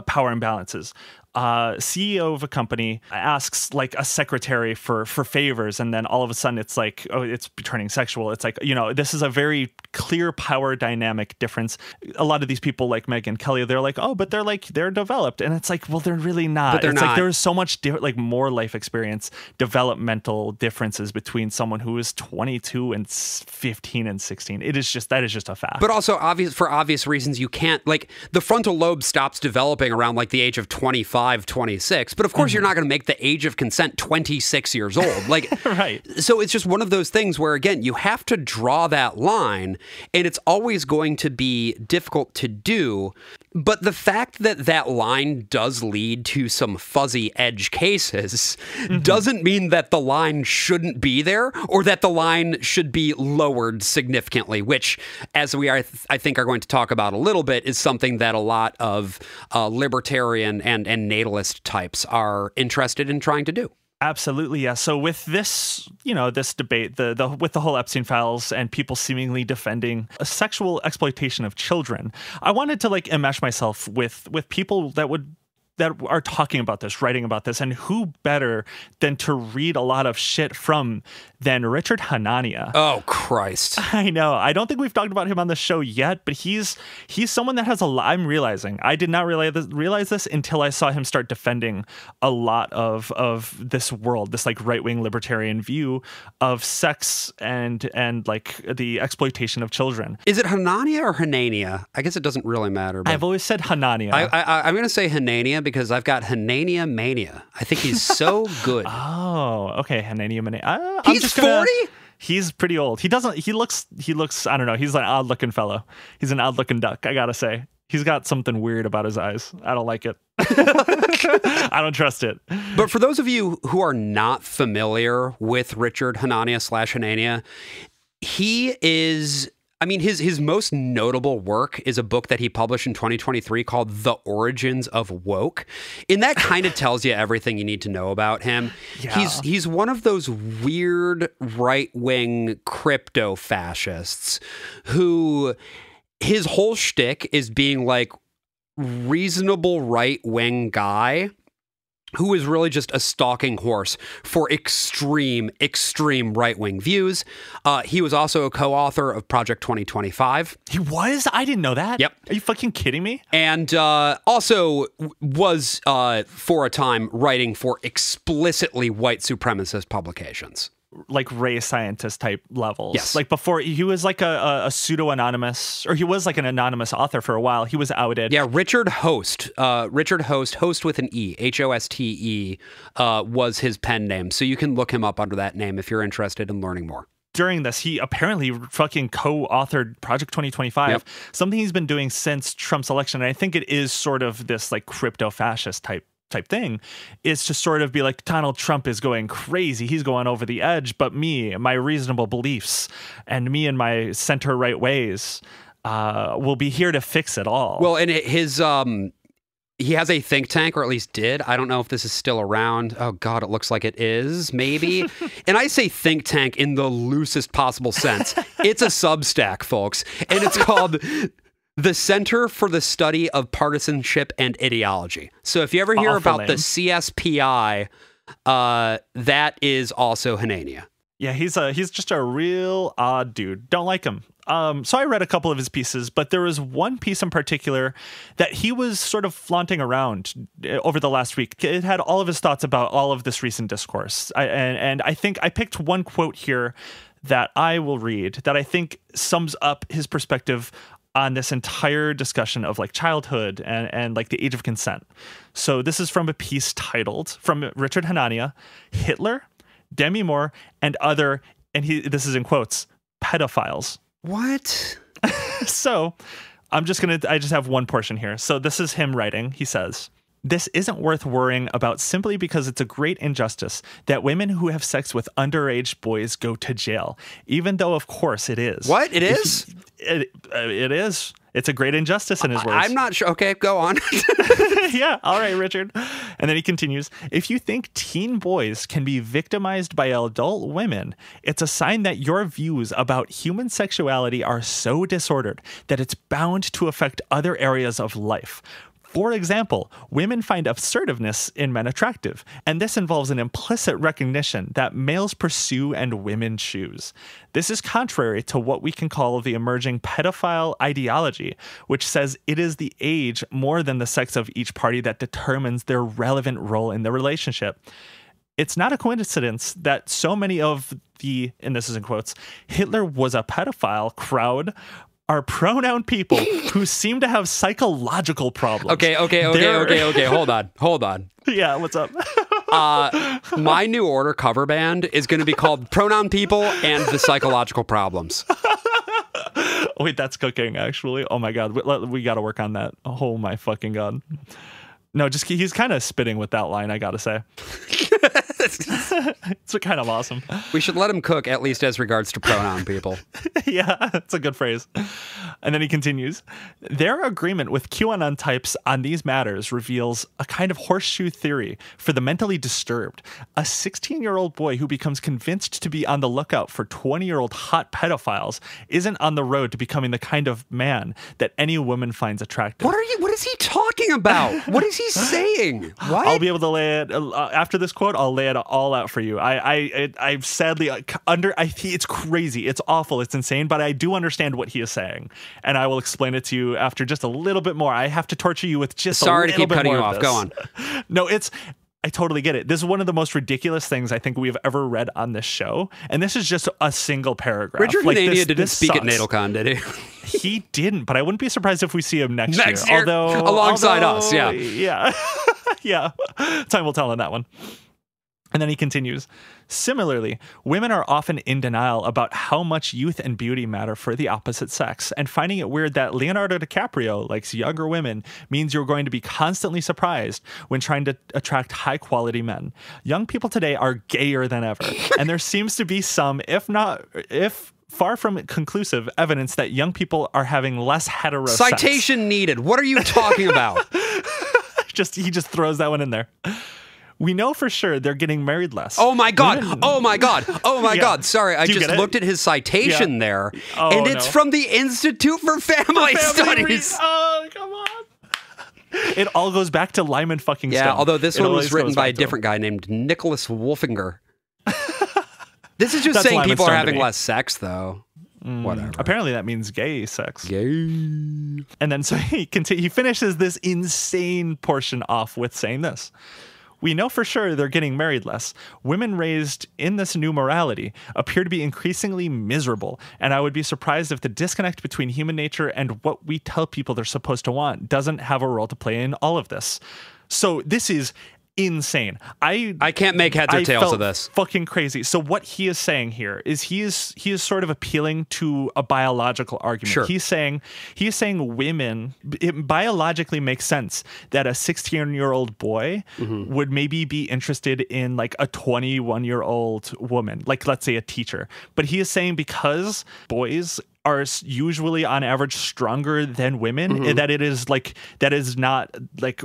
power imbalances. CEO of a company asks like a secretary for favors, and then all of a sudden it's like, oh, it's turning sexual. It's like, this is a very clear power dynamic difference. A lot of these people like Megyn Kelly, they're like, oh, but they're developed, and it's like, well, they're really not. But they're not. Like there's so much like more life experience, developmental differences between someone who is 22 and 15 and 16. That is just a fact. But also for obvious reasons, you can't, like, the frontal lobe stops developing around like the age of 25. 25, 26. But of course, you're not going to make the age of consent 26 years old. Like, Right. So it's just one of those things where, again, you have to draw that line, and it's always going to be difficult to do. But the fact that that line does lead to some fuzzy edge cases doesn't mean that the line shouldn't be there or that the line should be lowered significantly, which, as we are, I think, are going to talk about a little bit, is something that a lot of libertarian and natalist types are interested in trying to do. Absolutely, yeah. So with this, this debate, with the whole Epstein files and people seemingly defending a sexual exploitation of children, I wanted to enmesh myself with people that are talking about this, writing about this, and who better than to read a lot of shit from than Richard Hanania. Oh, Christ. I know. I don't think we've talked about him on the show yet, but he's someone that has a lot. I'm realizing. I did not realize this until I saw him start defending a lot of this world, this right-wing libertarian view of sex and the exploitation of children. Is it Hanania or Hanania? I guess it doesn't really matter. But I've always said Hanania. I'm going to say Hanania because I've got Hanania mania. I think he's so good. Oh, okay. Hanania mania. He's 40? He's pretty old. He looks, I don't know. He's an odd looking fellow. He's an odd looking duck, I gotta say. He's got something weird about his eyes. I don't like it. I don't trust it. But for those of you who are not familiar with Richard Hanania/Hanania, he is... his most notable work is a book that he published in 2023 called The Origins of Woke. And that kind of tells you everything you need to know about him. Yeah. He's one of those weird right-wing crypto-fascists who his whole shtick is being reasonable right-wing guy who is really just a stalking horse for extreme right-wing views. He was also a co-author of Project 2025. He was? I didn't know that. Yep. Are you fucking kidding me? And also was, for a time, writing for explicitly white supremacist publications. Race scientist type levels. Yes. Before, he was a pseudo-anonymous, or he was an anonymous author for a while. He was outed. Yeah, Richard Hoste. Hoste with an E, Hoste, was his pen name. So you can look him up under that name if you're interested in learning more. During this, he apparently fucking co-authored Project 2025, Yep. something he's been doing since Trump's election. And I think it is sort of this crypto-fascist type thing, is to sort of be Donald Trump is going crazy. He's going over the edge. But me, my reasonable beliefs, and me and my center right ways will be here to fix it all. Well, and he has a think tank, or at least did. I don't know if this is still around. Oh, God, it looks like it is, maybe. And I say think tank in the loosest possible sense. It's a Substack, folks. And it's called the Center for the Study of Partisanship and Ideology. So if you ever hear about the CSPI, that is also Hanania. Yeah, he's just a real odd dude. Don't like him. So I read a couple of his pieces, but there was one piece in particular that he was sort of flaunting around over the last week. It had all of his thoughts about all of this recent discourse. And I think I picked one quote here that I will read that I think sums up his perspective on this entire discussion of childhood and the age of consent. So this is from a piece titled, from Richard Hanania, Hitler, Demi Moore, and other, and this is in quotes, pedophiles. What? So I just have one portion here. So this is him writing. He says, "This isn't worth worrying about simply because it's a great injustice that women who have sex with underage boys go to jail, even though, of course, it is." What? It is? It is. It's a great injustice in his words. I'm not sure. Okay, go on. Yeah. All right, Richard. And then he continues, "If you think teen boys can be victimized by adult women, it's a sign that your views about human sexuality are so disordered that it's bound to affect other areas of life. For example, women find assertiveness in men attractive, and this involves an implicit recognition that males pursue and women choose. This is contrary to what we can call the emerging pedophile ideology, which says it is the age more than the sex of each party that determines their relevant role in the relationship. It's not a coincidence that so many of the," and this is in quotes, "Hitler was a pedophile crowd are pronoun people who seem to have psychological problems. Okay. Hold on. Yeah, what's up? My New Order cover band is going to be called Pronoun People and the Psychological Problems. Wait, that's cooking, actually. Oh my God. We got to work on that. Oh my fucking God. No, just he's kind of spitting with that line, I got to say. It's kind of awesome. We should let him cook, at least as regards to pronoun people. Yeah, that's a good phrase. And then he continues, their agreement with QAnon types on these matters reveals a kind of horseshoe theory for the mentally disturbed. A 16-year-old boy who becomes convinced to be on the lookout for 20-year-old hot pedophiles isn't on the road to becoming the kind of man that any woman finds attractive. What is he talking about? What is he saying? What? I'll be able to lay it after this quote. I'll lay it all out for you. I sadly it's crazy. It's awful. It's insane. But I do understand what he is saying, and I will explain it to you after just a little bit more. I have to torture you with just Sorry a little bit more. Sorry to keep cutting you off. Go on. No, I totally get it. This is one of the most ridiculous things I think we've ever read on this show, and this is just a single paragraph. Richard Hanania didn't speak at NatalCon, did he? He didn't, but I wouldn't be surprised if we see him next year. Alongside us, yeah. Yeah. Yeah. Time will tell on that one. And then he continues, similarly, women are often in denial about how much youth and beauty matter for the opposite sex, and finding it weird that Leonardo DiCaprio likes younger women means you're going to be constantly surprised when trying to attract high-quality men. Young people today are gayer than ever, and there seems to be some, if far from conclusive, evidence that young people are having less hetero sex. Citation needed. What are you talking about? He just throws that one in there. We know for sure they're getting married less. Oh my God. God. Sorry, I just looked at his citation there. Oh, and it's from the Institute for Family Studies. Oh, come on. It all goes back to Lyman fucking Stone. Yeah, although this one was written by a different guy named Nicholas Wolfinger. This is just saying people are having less sex, though. Whatever. Apparently that means gay sex. Gay. And then so he finishes this insane portion off with saying this. We know for sure they're getting married less. Women raised in this new morality appear to be increasingly miserable, and I would be surprised if the disconnect between human nature and what we tell people they're supposed to want doesn't have a role to play in all of this. So this is insane. I can't make heads or tails of this. Fucking crazy. So what he is saying here is he is sort of appealing to a biological argument. Sure. He's saying women, it biologically makes sense that a 16-year-old boy would maybe be interested in like a 21-year-old woman, like let's say a teacher. But he is saying because boys are usually on average stronger than women, that is not like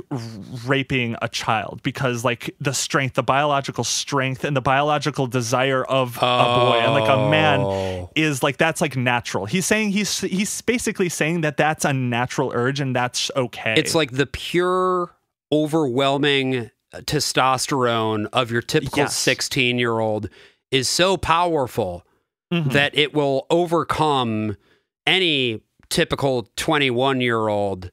raping a child, because like the biological strength and the biological desire of a boy and like a man is like, that's like natural. He's saying he's basically saying that that's a natural urge and that's okay. It's like the pure overwhelming testosterone of your typical 16-year-old is so powerful that it will overcome any typical 21-year-old,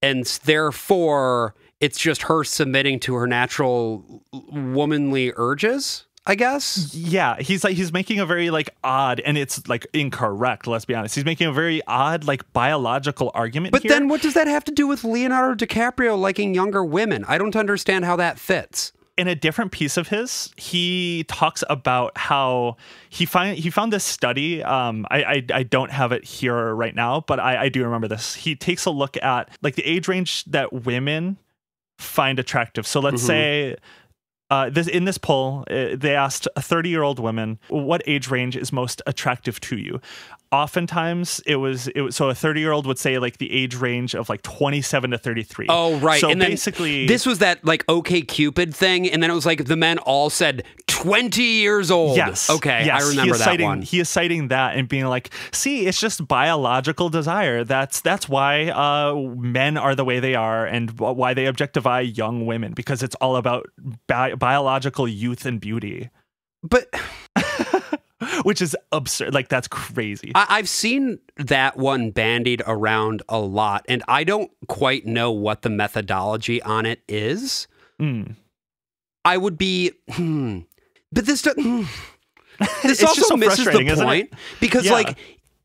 and therefore it's just her submitting to her natural womanly urges, I guess. Yeah, he's making a very like odd, and it's like incorrect, let's be honest. He's making a very odd like biological argument But here. then what does that have to do with Leonardo DiCaprio liking younger women? I don't understand how that fits. In a different piece of his, he talks about how he found this study. I don't have it here right now, but I do remember this. He takes a look at like the age range that women find attractive. So let's say in this poll, they asked 30-year-old women, what age range is most attractive to you? Oftentimes it was so a 30-year-old would say like the age range of like 27 to 33. Oh, right. So and basically this was that like OkCupid thing, and then it was like the men all said 20 years old. Yes. Okay, yes. I remember that one. He is citing that and being like, see, it's just biological desire. That's why men are the way they are and why they objectify young women, because it's all about biological youth and beauty. But which is absurd. Like, that's crazy. I've seen that one bandied around a lot, and I don't quite know what the methodology on it is. I would be, but this also so misses the point, because like,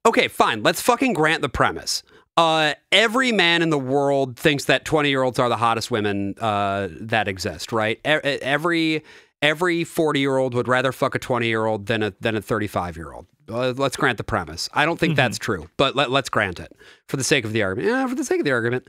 Okay, fine. Let's fucking grant the premise. Every man in the world thinks that 20-year-olds are the hottest women that exist, right? Every 40-year-old would rather fuck a 20-year-old than a 35-year-old. Let's grant the premise. I don't think that's true, but let's grant it for the sake of the argument. Yeah, for the sake of the argument.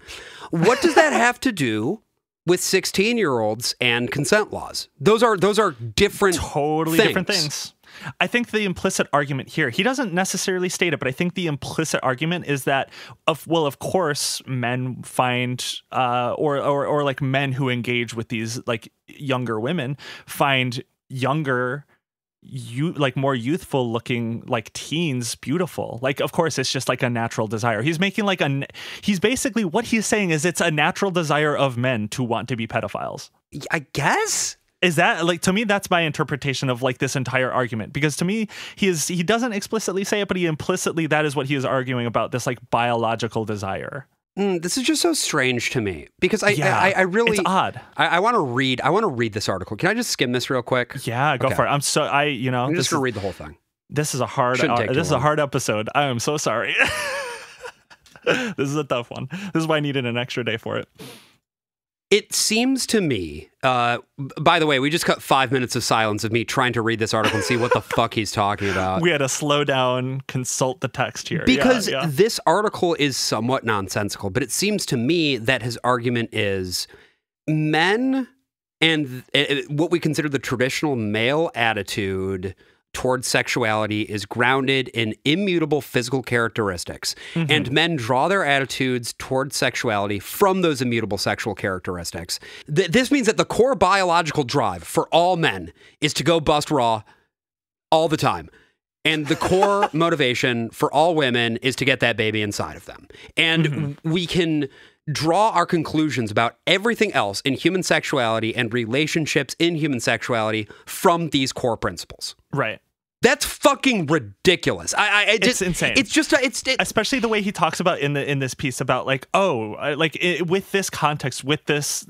What does that have to do with 16-year-olds and consent laws? Those are different totally different things. I think the implicit argument here, he doesn't necessarily state it, but I think the implicit argument is that, of course, men find, or like men who engage with these like younger women find younger, more youthful looking like teens beautiful. Like, of course, it's just like a natural desire. He's making he's basically, what he's saying is it's a natural desire of men to want to be pedophiles. I guess. Is that, like, to me, that's my interpretation of like this entire argument, because to me, he doesn't explicitly say it, but he implicitly, that is what he is arguing about, this like biological desire. This is just so strange to me, because I really, it's odd. I want to read this article. Can I just skim this real quick? Yeah, go for it. I'm just going to read the whole thing. This is a hard episode. I am so sorry. This is a tough one. This is why I needed an extra day for it. It seems to me, by the way, we just cut 5 minutes of silence of me trying to read this article and see what the fuck he's talking about. We had to slow down, consult the text here. Because this article is somewhat nonsensical, but it seems to me that his argument is men and what we consider the traditional male attitude towards sexuality is grounded in immutable physical characteristics, and men draw their attitudes towards sexuality from those immutable sexual characteristics. This means that the core biological drive for all men is to go bust raw all the time. And the core motivation for all women is to get that baby inside of them. And we can draw our conclusions about everything else in human sexuality and relationships in human sexuality from these core principles. Right. That's fucking ridiculous. It's insane. It's just, especially the way he talks about in this piece about like, with this context, with this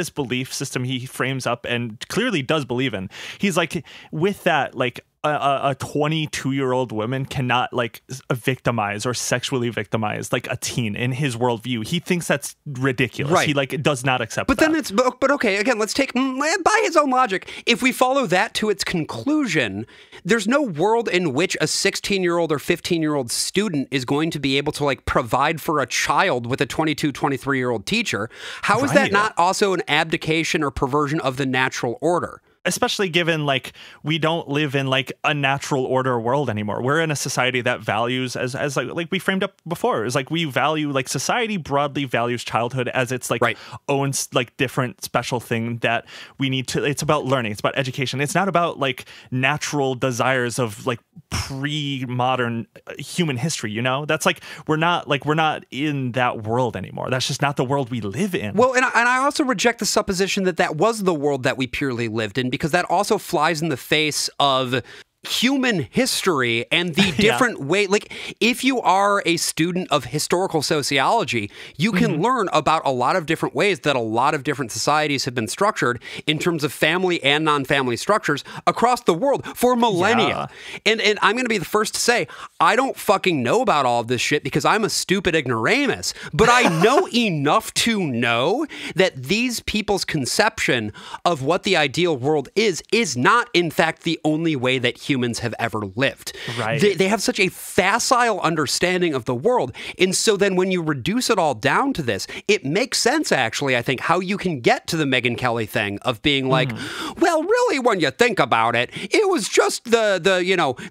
belief system he frames up and clearly does believe in. He's like, with that, like, a 22-year-old woman cannot like victimize or sexually victimize like a teen in his worldview. He thinks that's ridiculous. Right. He like does not accept but that. But okay, again, let's take, by his own logic, if we follow that to its conclusion, there's no world in which a 16-year-old or 15-year-old student is going to be able to like provide for a child with a 22, 23-year-old teacher. How is that not also an abdication or perversion of the natural order? Especially given like we don't live in like a natural order world anymore. We're in a society that values as like we framed up before, is like we value, like society broadly values childhood as its like own like different special thing that we need to, it's about learning, it's about education. It's not about like natural desires of like pre-modern human history, you know? That's like we're not in that world anymore. That's just not the world we live in. Well, and I also reject the supposition that was the world that we purely lived in, because that also flies in the face of human history and the different way. Like, if you are a student of historical sociology, you can learn about a lot of different ways that a lot of different societies have been structured in terms of family and non-family structures across the world for millennia. And I'm going to be the first to say, I don't fucking know about all of this shit because I'm a stupid ignoramus, but I know enough to know that these people's conception of what the ideal world is not, in fact, the only way that humans have ever lived. Right. They have such a facile understanding of the world. And so then when you reduce it all down to this, it makes sense, actually, I think, how you can get to the Megyn Kelly thing of being like, well, really, when you think about it, it was just the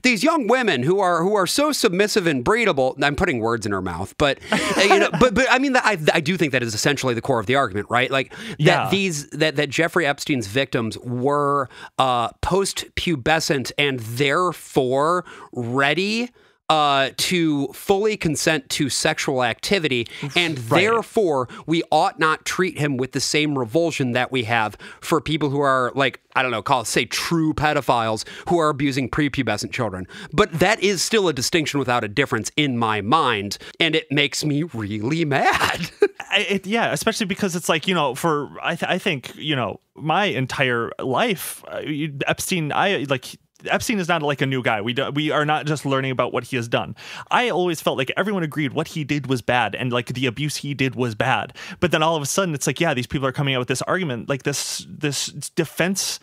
these young women who are so submissive and breedable. I'm putting words in her mouth, but but I mean, I do think that is essentially the core of the argument, right? Like that Jeffrey Epstein's victims were post-pubescent and therefore ready to fully consent to sexual activity, and therefore we ought not treat him with the same revulsion that we have for people who are like, I don't know, say true pedophiles who are abusing prepubescent children. But that is still a distinction without a difference in my mind, and it makes me really mad. Especially because it's like, I think, my entire life, Epstein, Epstein is not like a new guy. We are not just learning about what he has done. I always felt like everyone agreed what he did was bad and like the abuse he did was bad. But then all of a sudden it's like, yeah, these people are coming out with this argument, like this defense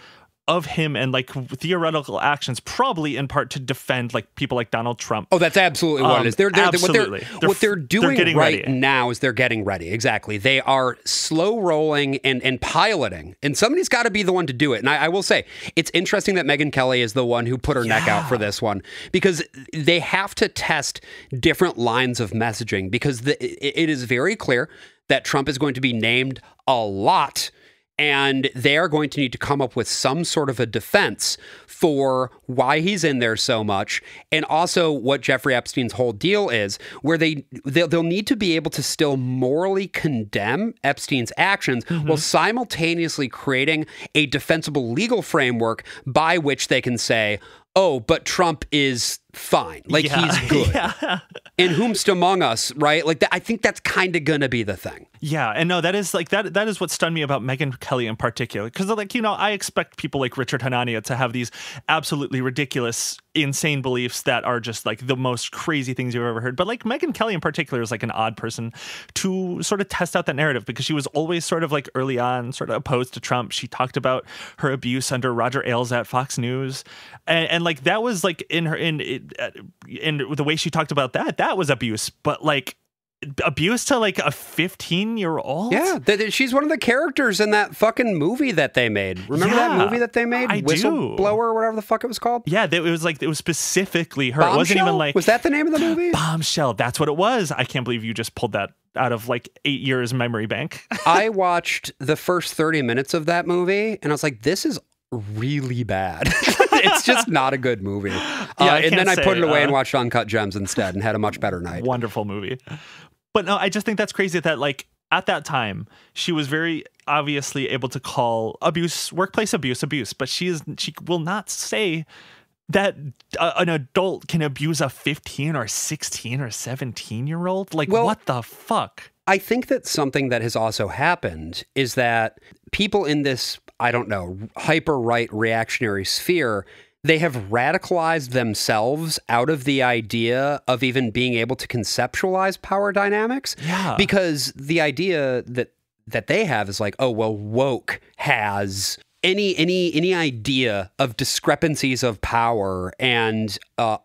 of him and like theoretical actions, probably in part to defend like people like Donald Trump. Oh, that's absolutely what it is. Absolutely. What they're doing right ready. now is they're getting ready. Exactly. They are slow rolling and piloting, and somebody's got to be the one to do it. And I will say, it's interesting that Megyn Kelly is the one who put her neck out for this one, because they have to test different lines of messaging, because it is very clear that Trump is going to be named a lot. And they are going to need to come up with some sort of a defense for why he's in there so much. And also what Jeffrey Epstein's whole deal is, where they'll need to be able to still morally condemn Epstein's actions while simultaneously creating a defensible legal framework by which they can say, oh, but Trump is fine. Like, he's good. And whomst among us, right? Like, I think that's kind of going to be the thing. Yeah. And no, that is like, that is what stunned me about Megyn Kelly in particular. Because, like, you know, I expect people like Richard Hanania to have these absolutely ridiculous, insane beliefs that are just like the most crazy things you've ever heard. But like Megyn Kelly in particular is like an odd person to sort of test out that narrative, because she was always sort of like early on sort of opposed to Trump. She talked about her abuse under Roger Ailes at Fox News. And like that was like in the way she talked about that was abuse, but like abuse to like a 15-year-old. Yeah, she's one of the characters in that fucking movie that they made. Remember that movie that they made? I Whistleblower or whatever the fuck it was called? Yeah, it was specifically her. Bombshell? It wasn't even like... Was that the name of the movie? Bombshell. That's what it was. I can't believe you just pulled that out of like 8 years memory bank. I watched the first 30 minutes of that movie and I was like, this is really bad. It's just not a good movie. And then I put it away and watched Uncut Gems instead and had a much better night. Wonderful movie. But no, I just think that's crazy that like at that time she was very obviously able to call abuse, workplace abuse, but she will not say that an adult can abuse a 15 or 16 or 17-year-old. Like, well, what the fuck? I think that something that has also happened is that people in this, I don't know, hyper-right reactionary sphere, they have radicalized themselves out of the idea of even being able to conceptualize power dynamics. Yeah. Because the idea that they have is like, oh, well, woke has any idea of discrepancies of power and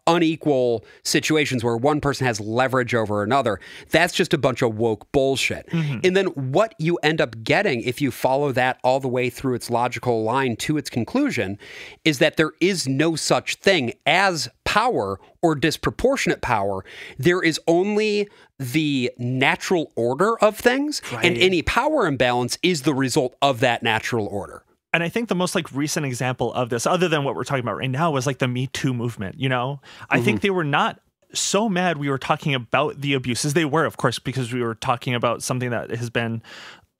unequal situations where one person has leverage over another. That's just a bunch of woke bullshit. Mm-hmm. And then what you end up getting, if you follow that all the way through its logical line to its conclusion, is that there is no such thing as power or disproportionate power. There is only the natural order of things, right. And any power imbalance is the result of that natural order. And I think the most like recent example of this, other than what we're talking about right now, was like the Me Too movement. You know, I think they were not so mad we were talking about the abuses. They were, of course, because we were talking about something that has been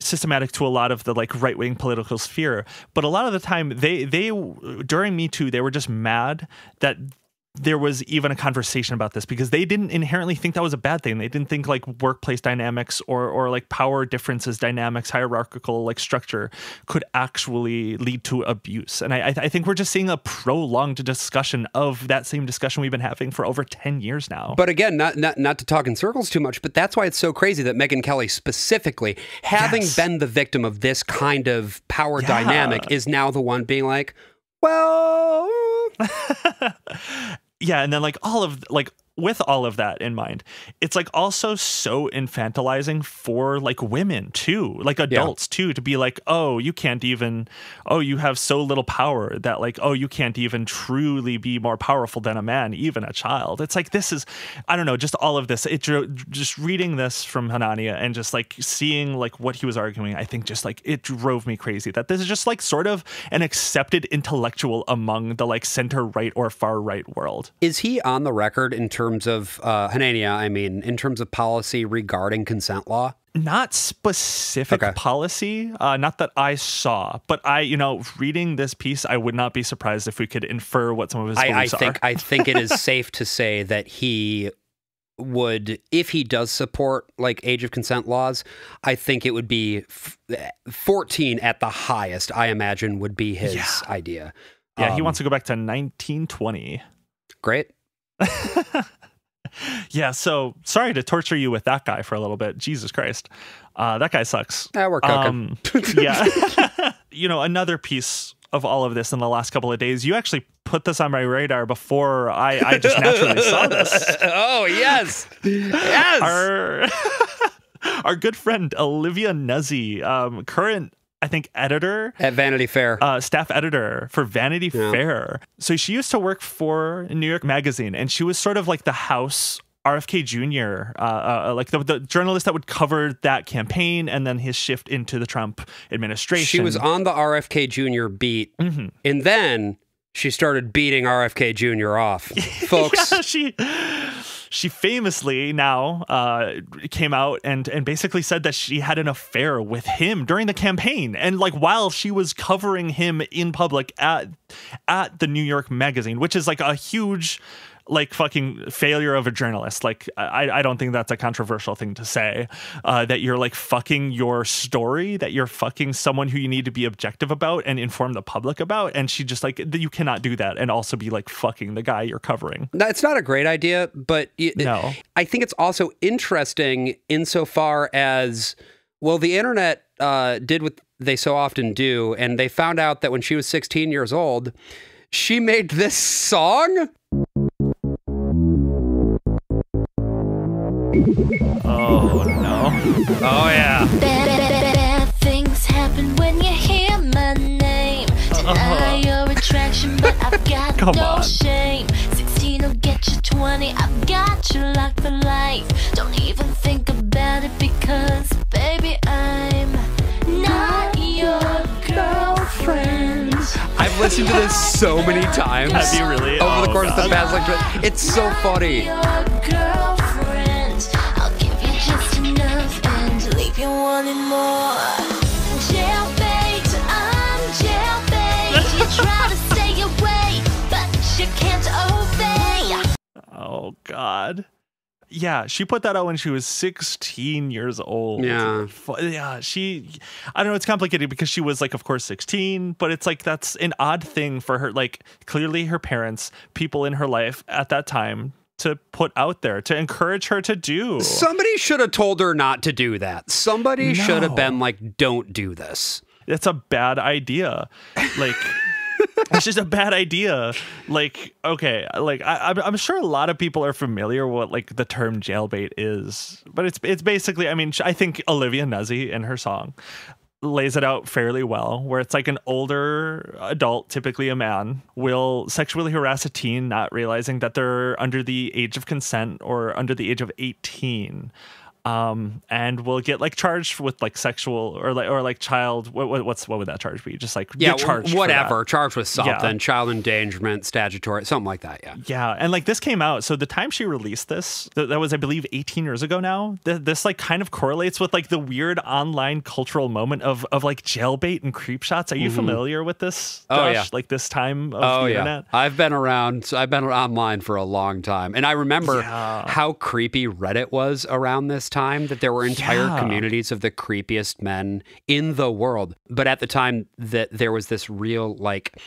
systematic to a lot of the like right-wing political sphere. But a lot of the time they during Me Too, they were just mad that there was even a conversation about this, because they didn't inherently think that was a bad thing. They didn't think like workplace dynamics or like power differences, dynamics, hierarchical like structure could actually lead to abuse. And I think we're just seeing a prolonged discussion of that same discussion we've been having for over 10 years now. But again, not to talk in circles too much, but that's why it's so crazy that Megyn Kelly specifically, having been the victim of this kind of power dynamic, is now the one being like, well... Yeah, and then like with all of that in mind, it's like also so infantilizing for like women too, like adults too, to be like, oh, you can't even, oh, you have so little power that like, oh, you can't even truly be more powerful than a man, even a child. It's like, this is, I don't know, just all of this. Just reading this from Hanania and just like seeing like what he was arguing, I think just like it drove me crazy that this is just like sort of an accepted intellectual among the like center right or far right world. Is he on the record in terms of Hanania, I mean, in terms of policy regarding consent law? Not specific policy, not that I saw, but reading this piece, I would not be surprised if we could infer what some of his beliefs are. I think it is safe to say that he would, if he does support like age of consent laws, I think it would be 14 at the highest, I imagine, would be his idea. Yeah, he wants to go back to 1920. Great. Yeah, so sorry to torture you with that guy for a little bit. Jesus Christ. That guy sucks. Yeah, we're cooking. Yeah. Another piece of all of this in the last couple of days, you actually put this on my radar before I just naturally saw this. Oh, yes. Yes. Our good friend, Olivia Nuzzi, current, I think, editor at Vanity Fair, staff editor for Vanity Fair. So she used to work for New York Magazine, and she was sort of like the house RFK Jr., like the journalist that would cover that campaign and then his shift into the Trump administration. She was on the RFK Jr. beat, and then she started beating RFK Jr. off. Folks. Yeah, she famously now came out and basically said that she had an affair with him during the campaign, and like while she was covering him in public at the New York Magazine, which is like a huge like fucking failure of a journalist. Like I don't think that's a controversial thing to say, that you're like fucking your story, that you're fucking someone who you need to be objective about and inform the public about. And she just like, you cannot do that and also be like fucking the guy you're covering. That's not a great idea, but no. I think it's also interesting insofar as, well, the internet did what they so often do, and they found out that when she was 16 years old, she made this song. Oh, no. Oh, yeah. Bad things happen when you hear my name. Deny your attraction, but I've got no shame. 16 will get you 20, I've got you locked for life. Don't even think about it because, baby, I'm not your girlfriend. I've listened to this so many times. Have you really? Over the course of the past, like, it's so funny. You wanted more. Jailbait, I'm jailbait. You try to stay away, but you can't obey. Oh, God. Yeah, she put that out when she was 16 years old. Yeah. Yeah, I don't know, it's complicated because she was like, of course, 16, but it's like, that's an odd thing for her. Like, clearly her parents, people in her life at that time, to put out there, to encourage her to do. Somebody should have told her not to do that. Somebody should have been like, don't do this. It's a bad idea. Like, it's just a bad idea. Like, okay, like I'm sure a lot of people are familiar with what like the term jailbait is, but it's basically, I mean, I think Olivia Nuzzi in her song lays it out fairly well, where it's like an older adult, typically a man, will sexually harass a teen, not realizing that they're under the age of consent or under the age of 18. And will get like charged with like sexual or like child. What would that charge be? Just like get charged whatever, charged with something, child endangerment, statutory, something like that. Yeah. And like this came out. So the time she released this, that was, I believe, 18 years ago now. This like kind of correlates with like the weird online cultural moment of like jailbait and creep shots. Are you familiar with this? Josh? Oh yeah, like this time of the internet. I've been around. I've been online for a long time, and I remember how creepy Reddit was around this time, that there were entire communities of the creepiest men in the world. But at the time that there was this real like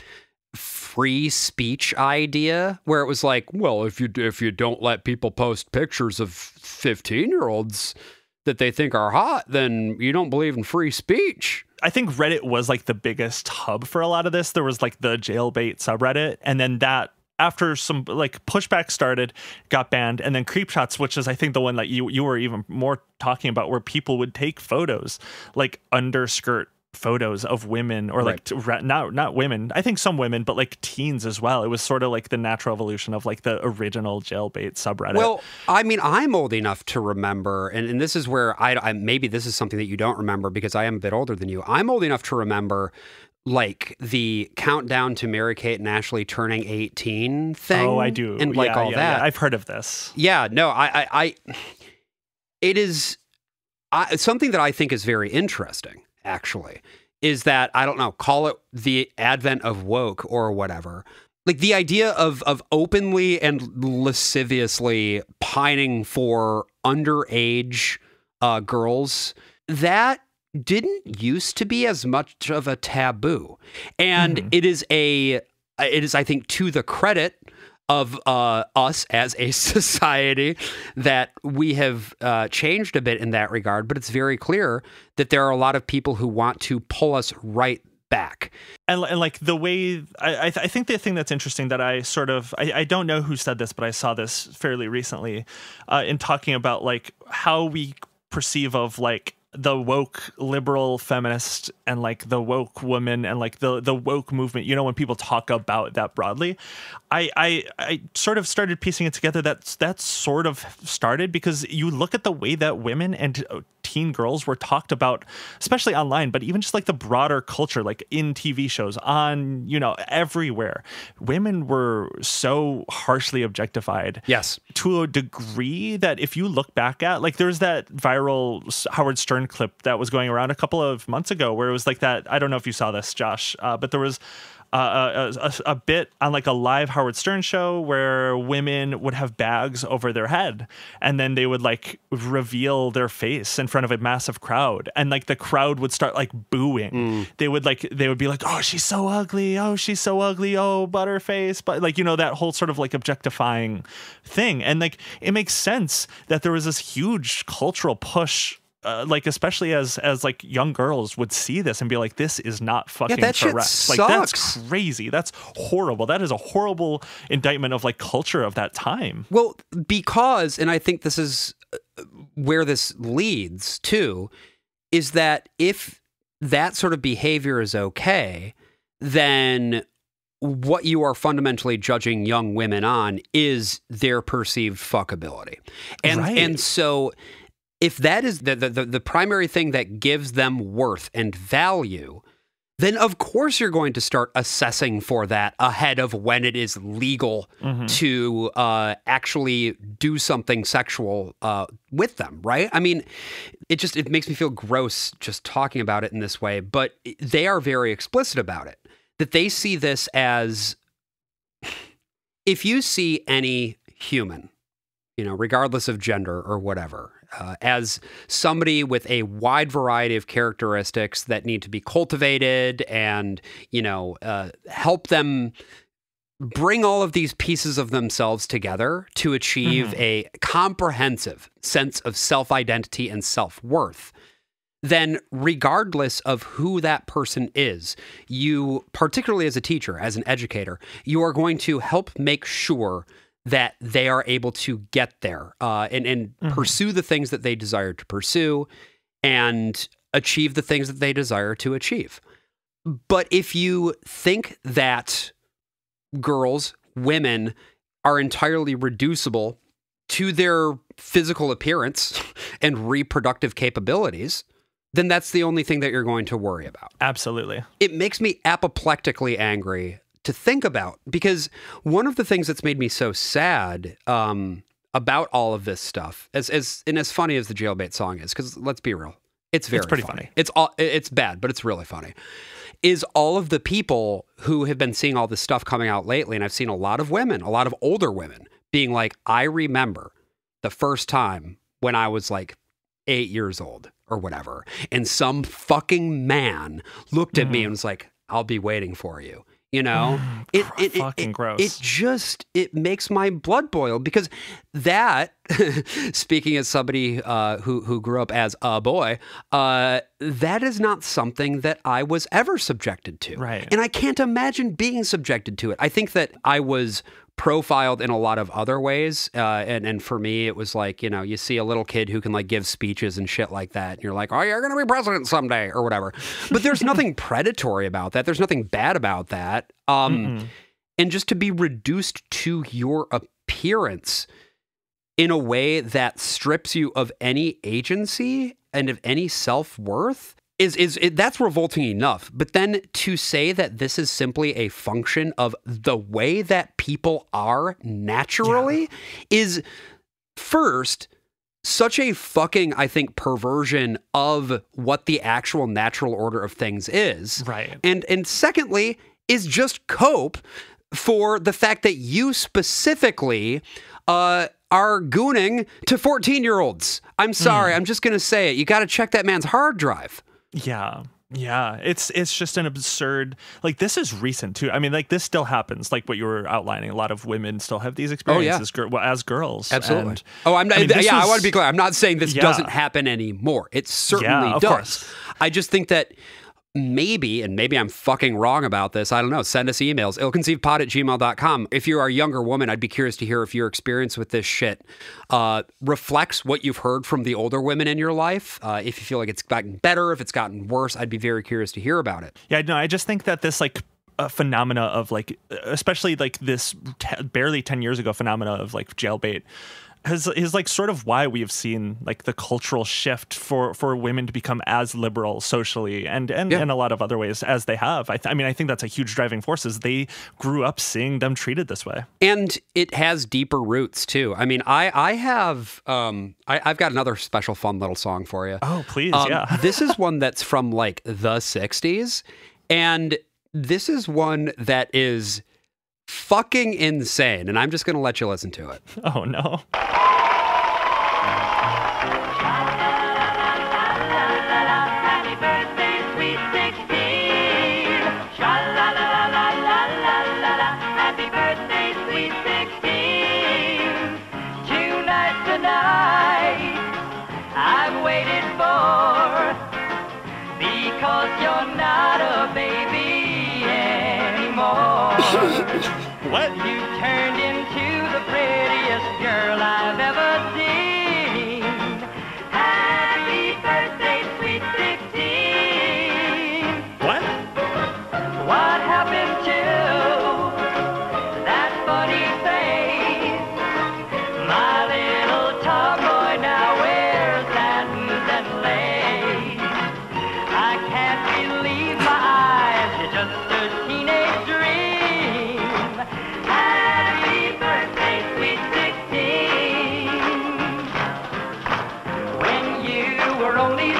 free speech idea where it was like, well, if you don't let people post pictures of 15-year-olds that they think are hot, then you don't believe in free speech. I think Reddit was like the biggest hub for a lot of this. There was like the Jailbait subreddit, and then that, after some like pushback started, got banned, and then Creepshots, which is I think the one that you were even more talking about, where people would take photos, like underskirt photos of women, or like not women, I think some women, but like teens as well. It was sort of like the natural evolution of like the original Jailbait subreddit. Well, I mean, I'm old enough to remember, and this is where I maybe this is something that you don't remember because I am a bit older than you. I'm old enough to remember like the countdown to Mary-Kate and Ashley turning 18 thing. Oh, I do. And like all that. Yeah. I've heard of this. Yeah, no, it is something that I think is very interesting, actually, is that, I don't know, call it the advent of woke or whatever. Like the idea of openly and lasciviously pining for underage girls, that didn't used to be as much of a taboo. And it is it is, I think, to the credit of us as a society that we have changed a bit in that regard, but it's very clear that there are a lot of people who want to pull us right back. And like the way I think the thing that's interesting that I don't know who said this, but I saw this fairly recently in talking about like how we perceive of like the woke liberal feminist and like the woke woman and like the woke movement, you know, when people talk about that broadly, I sort of started piecing it together that sort of started because you look at the way that women and teen girls were talked about, especially online, but even just like the broader culture, like in TV shows, on, you know, everywhere. Women were so harshly objectified. Yes. To a degree that if you look back at, like there's that viral Howard Stern clip that was going around a couple of months ago where it was like that. I don't know if you saw this, Josh, but there was a bit on like a live Howard Stern show where women would have bags over their head and then they would like reveal their face in front of a massive crowd and like the crowd would start like booing. They would be like, oh, she's so ugly, oh, she's so ugly, oh, butterface, but like, you know, that whole sort of like objectifying thing. And like it makes sense that there was this huge cultural push, like especially as like young girls would see this and be like, this is not fucking that shit correct. sucks. Like that's crazy. That's horrible. That is a horrible indictment of like culture of that time. Well, because, and I think this is where this leads to, is that if that sort of behavior is okay, then what you are fundamentally judging young women on is their perceived fuckability. And so if that is the primary thing that gives them worth and value, then of course you're going to start assessing for that ahead of when it is legal to actually do something sexual with them, right? I mean, it makes me feel gross just talking about it in this way, but they are very explicit about it, that they see this as, if you see any human, you know, regardless of gender or whatever, as somebody with a wide variety of characteristics that need to be cultivated and, you know, help them bring all of these pieces of themselves together to achieve a comprehensive sense of self-identity and self-worth, then regardless of who that person is, you, particularly as a teacher, as an educator, you are going to help make sure that they are able to get there and pursue the things that they desire to pursue and achieve the things that they desire to achieve. But if you think that girls, women, are entirely reducible to their physical appearance and reproductive capabilities, then that's the only thing that you're going to worry about. Absolutely. It makes me apoplectically angry to think about, because one of the things that's made me so sad about all of this stuff, as funny as the Jailbait song is, because let's be real, it's pretty funny. It's bad, but it's really funny. Is all of the people who have been seeing all this stuff coming out lately, and I've seen a lot of women, a lot of older women, being like, I remember the first time when I was like 8 years old or whatever, and some fucking man looked at me and was like, I'll be waiting for you. You know, fucking gross. It makes my blood boil, because that, speaking as somebody who grew up as a boy, that is not something that I was ever subjected to. Right. And I can't imagine being subjected to it. I think that I was profiled in a lot of other ways. And for me, it was like, you know, you see a little kid who can like give speeches and shit like that. And you're like, oh, you're going to be president someday or whatever. But there's nothing predatory about that. There's nothing bad about that. And just to be reduced to your appearance in a way that strips you of any agency and of any self-worth that's revolting enough. But then to say that this is simply a function of the way that people are naturally is, first, such a fucking, I think, perversion of what the actual natural order of things is. Right. And secondly, is just cope for the fact that you specifically are gooning to 14-year-olds. I'm sorry, I'm just going to say it. You got to check that man's hard drive. Yeah. Yeah, it's just an absurd, like, this is recent too. I mean, like, this still happens, like what you were outlining. A lot of women still have these experiences as girls. Absolutely. And, I'm not, I want to be clear. I'm not saying this Yeah. doesn't happen anymore. It certainly of does. course. I just think that maybe I'm fucking wrong about this. I don't know. Send us emails. illconceivedpod@gmail.com. If you are a younger woman, I'd be curious to hear if your experience with this shit reflects what you've heard from the older women in your life. If you feel like it's gotten better, if it's gotten worse, I'd be very curious to hear about it. Yeah, no, I just think that this, like, a phenomena of, like, especially like this barely 10 years ago phenomena of, like, jailbait is like sort of why we've seen, like, the cultural shift for women to become as liberal socially and in a lot of other ways as they have. I mean, I think that's a huge driving force, is they grew up seeing them treated this way. And it has deeper roots too. I mean, I've got another special fun little song for you. Oh, please. Yeah. This is one that's from like the 60s. And this is one that is fucking insane. And I'm just going to let you listen to it. Oh, no. Happy birthday, sweet 16. Sha-la-la-la-la-la-la-la. Happy birthday, sweet 16. Tonight, I've waited for, because you're not a baby anymore. What? You turned into the prettiest girl I've ever seen. Happy birthday, sweet 16. What? What happened to that funny face? My little tomboy now wears satins and lace. I can't believe my eyes, you're just a teenage dream. Happy birthday, sweet 16. When you were only 6,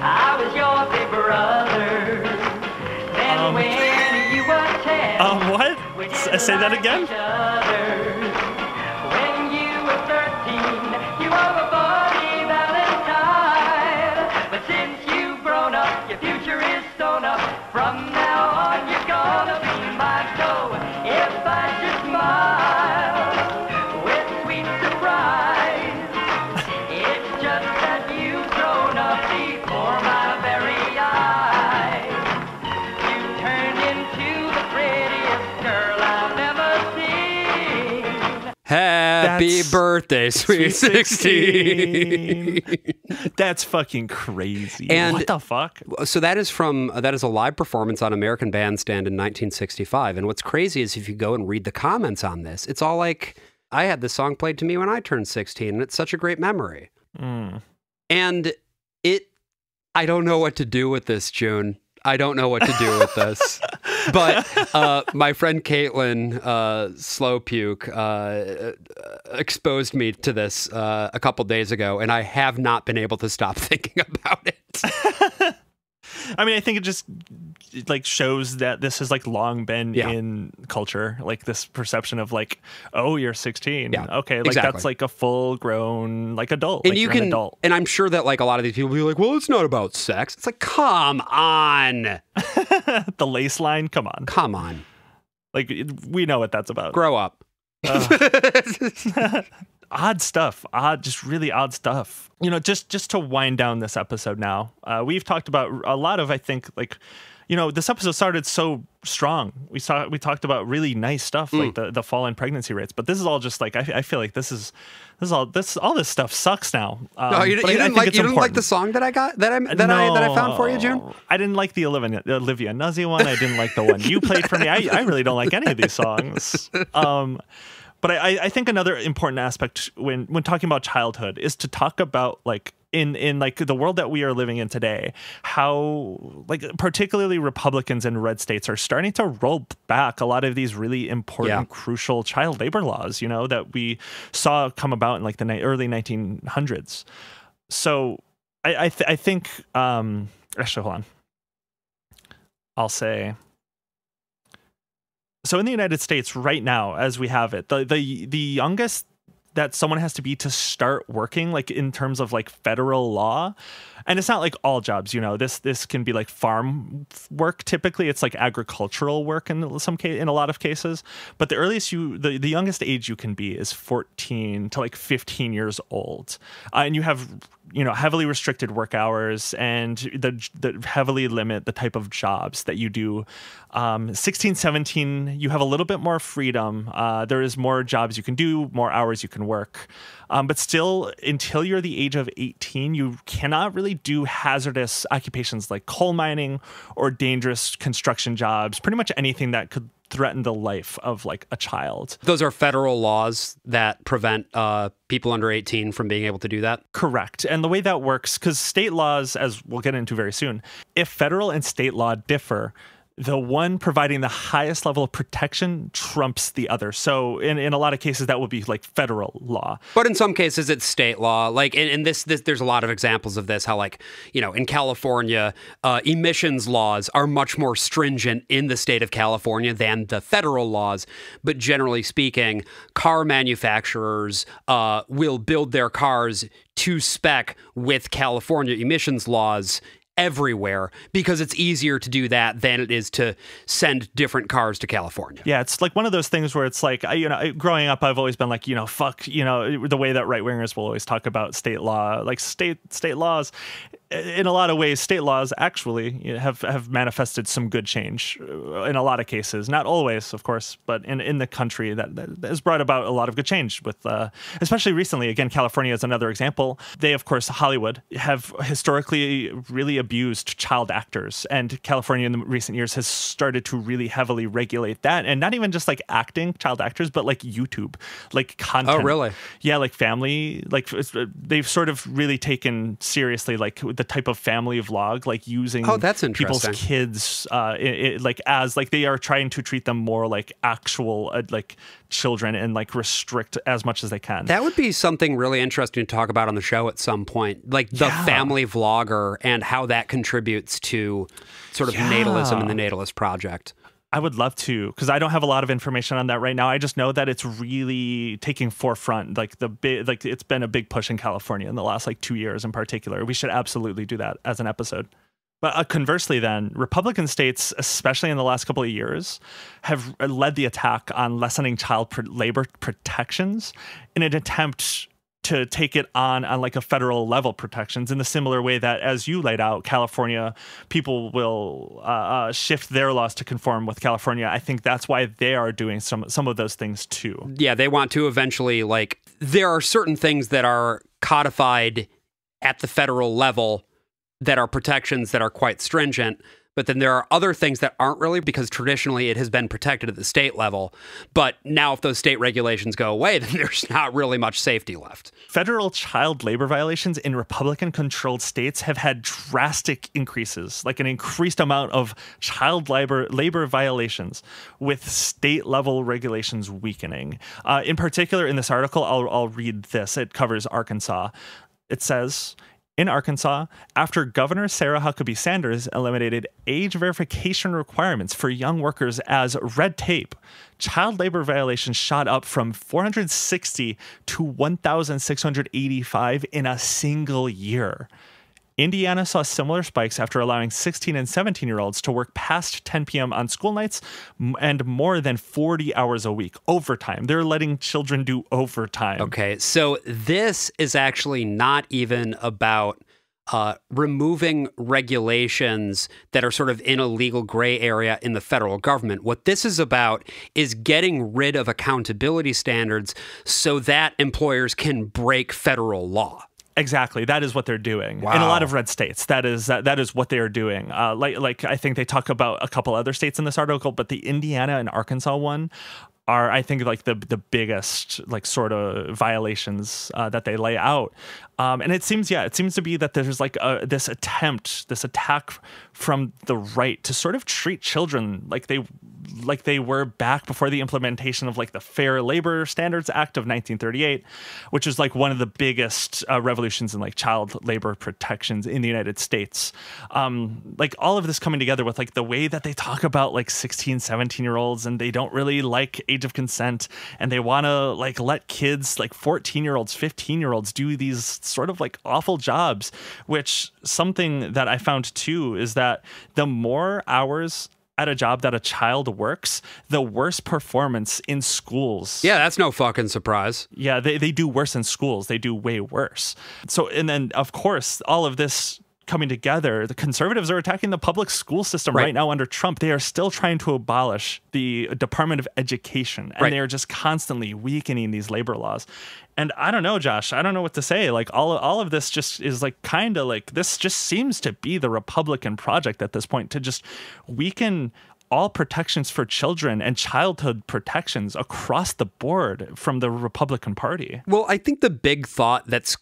I was your big brother. Then when you were 10, What? Say that again? when you were 13, you were a funny Valentine. But since you've grown up, your future is sewn up. From now on, you're gonna be mine. So if I just smile with sweet surprise, it's just that you've grown up before my very eyes. You turned into the prettiest girl I've ever seen. Happy That's birthday, sweet 16. That's fucking crazy. And- what the fuck? So that is a live performance on American Bandstand in 1965. And what's crazy is if you go and read the comments on this, it's all like, I had this song played to me when I turned 16, and it's such a great memory. And I don't know what to do with this, June. I don't know what to do with this. But my friend Caitlin Slowpuke exposed me to this a couple days ago, and I have not been able to stop thinking about it. I mean, I think it just, like, shows that this has, like, long been Yeah. in culture, like, this perception of, like, oh, you're 16. Yeah, Okay, like, exactly. that's like a full grown, like, adult. And like, you you're an can, adult. and I'm sure that like a lot of these people will be like, well, it's not about sex. It's like, come on. The lace line, come on. Come on. Like, we know what that's about. Grow up. Odd stuff. Just really odd stuff. You know, just to wind down this episode now, we've talked about a lot of, I think, like, you know, this episode started so strong. We talked about really nice stuff, like the fall in pregnancy rates, but this is all just like, I feel like all this stuff sucks now. No, you didn't like the song that I got that I found for you, June? I didn't like the Olivia Nuzzi one. I didn't like the one you played for me. I really don't like any of these songs. But I think another important aspect when talking about childhood is to talk about, like, in like the world that we are living in today, how, like, particularly Republicans in red states are starting to roll back a lot of these really important, crucial child labor laws, you know, that we saw come about in, like, the early 1900s. So I think, actually, hold on. I'll say, so in the United States right now, as we have it, the youngest that someone has to be to start working, like in terms of like federal law. And it's not like all jobs, this can be like farm work. Typically it's like agricultural work in a lot of cases. But the earliest the youngest age you can be is 14 to like 15 years old. And you have, heavily restricted work hours, and the heavily limit the type of jobs that you do. 16, 17, you have a little bit more freedom. There is more jobs you can do, more hours you can work. But still, until you're the age of 18, you cannot really do hazardous occupations like coal mining or dangerous construction jobs, pretty much anything that could threaten the life of like a child. Those are federal laws that prevent people under 18 from being able to do that? Correct. And the way that works, because state laws, as we'll get into very soon, if federal and state law differ, the one providing the highest level of protection trumps the other. So in a lot of cases, that would be like federal law. But in some cases, it's state law. Like in this, there's a lot of examples of this, how like, in California, emissions laws are much more stringent in the state of California than the federal laws. But generally speaking, car manufacturers will build their cars to spec with California emissions laws everywhere, because it's easier to do that than it is to send different cars to California. Yeah, it's like one of those things where it's like, growing up, I've always been like, fuck, the way that right-wingers will always talk about state law, like state laws. In a lot of ways, state laws actually have manifested some good change in a lot of cases. Not always, of course, but in the country that has brought about a lot of good change with, especially recently. Again, California is another example. They, of course, Hollywood, have historically really abused child actors. And California in the recent years has started to really heavily regulate that. And not even just like acting child actors, but like YouTube, like content. Oh, really? Yeah, like family, like they've sort of really taken seriously like the type of family vlog, like using people's kids as they are trying to treat them more like actual like children and like restrict as much as they can. That would be something really interesting to talk about on the show at some point, like the family vlogger and how that contributes to sort of natalism and the Natalist Project. I would love to, because I don't have a lot of information on that right now. I just know that it's really taking forefront, it's been a big push in California in the last 2 years in particular. We should absolutely do that as an episode. But conversely then, Republican states, especially in the last couple of years, have led the attack on lessening child labor protections in an attempt to take it on like a federal level protections in the similar way that, as you laid out, California people will shift their laws to conform with California. I think that's why they are doing some of those things too. Yeah, they want to eventually, there are certain things that are codified at the federal level that are protections that are quite stringent. But then there are other things that aren't really, because traditionally it has been protected at the state level. But now if those state regulations go away, then there's not really much safety left. Federal child labor violations in Republican-controlled states have had drastic increases, like an increased amount of child labor violations, with state-level regulations weakening. In particular, in this article, I'll read this. It covers Arkansas. It says, in Arkansas, after Governor Sarah Huckabee Sanders eliminated age verification requirements for young workers as red tape, child labor violations shot up from 460 to 1,685 in a single year. Indiana saw similar spikes after allowing 16 and 17-year-olds to work past 10 p.m. on school nights and more than 40 hours a week. Overtime. They're letting children do overtime. Okay, so this is actually not even about removing regulations that are sort of in a legal gray area in the federal government. What this is about is getting rid of accountability standards so that employers can break federal law. Exactly. That is what they're doing. Wow. In a lot of red states. That is what they are doing. Like I think they talk about a couple other states in this article, but the Indiana and Arkansas one are, I think, like the biggest sort of violations that they lay out. And it seems to be that there's this attack from the right to sort of treat children like they were back before the implementation of the Fair Labor Standards Act of 1938, which is one of the biggest revolutions in child labor protections in the United States. All of this coming together with the way that they talk about 16, 17-year-olds, and they don't really like age of consent, and they want to like let kids like 14-year-olds, 15-year-olds do these sort of like awful jobs, which something that I found too is that the more hours at a job that a child works, the worse performance in schools. Yeah, that's no fucking surprise. Yeah, they do worse in schools. They do way worse. So, and then, of course, all of this coming together, the conservatives are attacking the public school system right now under Trump. They are still trying to abolish the Department of Education, and they are just constantly weakening these labor laws. And I don't know, Josh, I don't know what to say. Like all of this just is like kind of like, this just seems to be the Republican project at this point, to just weaken all protections for children and childhood protections across the board from the Republican Party. Well, I think the big thought that's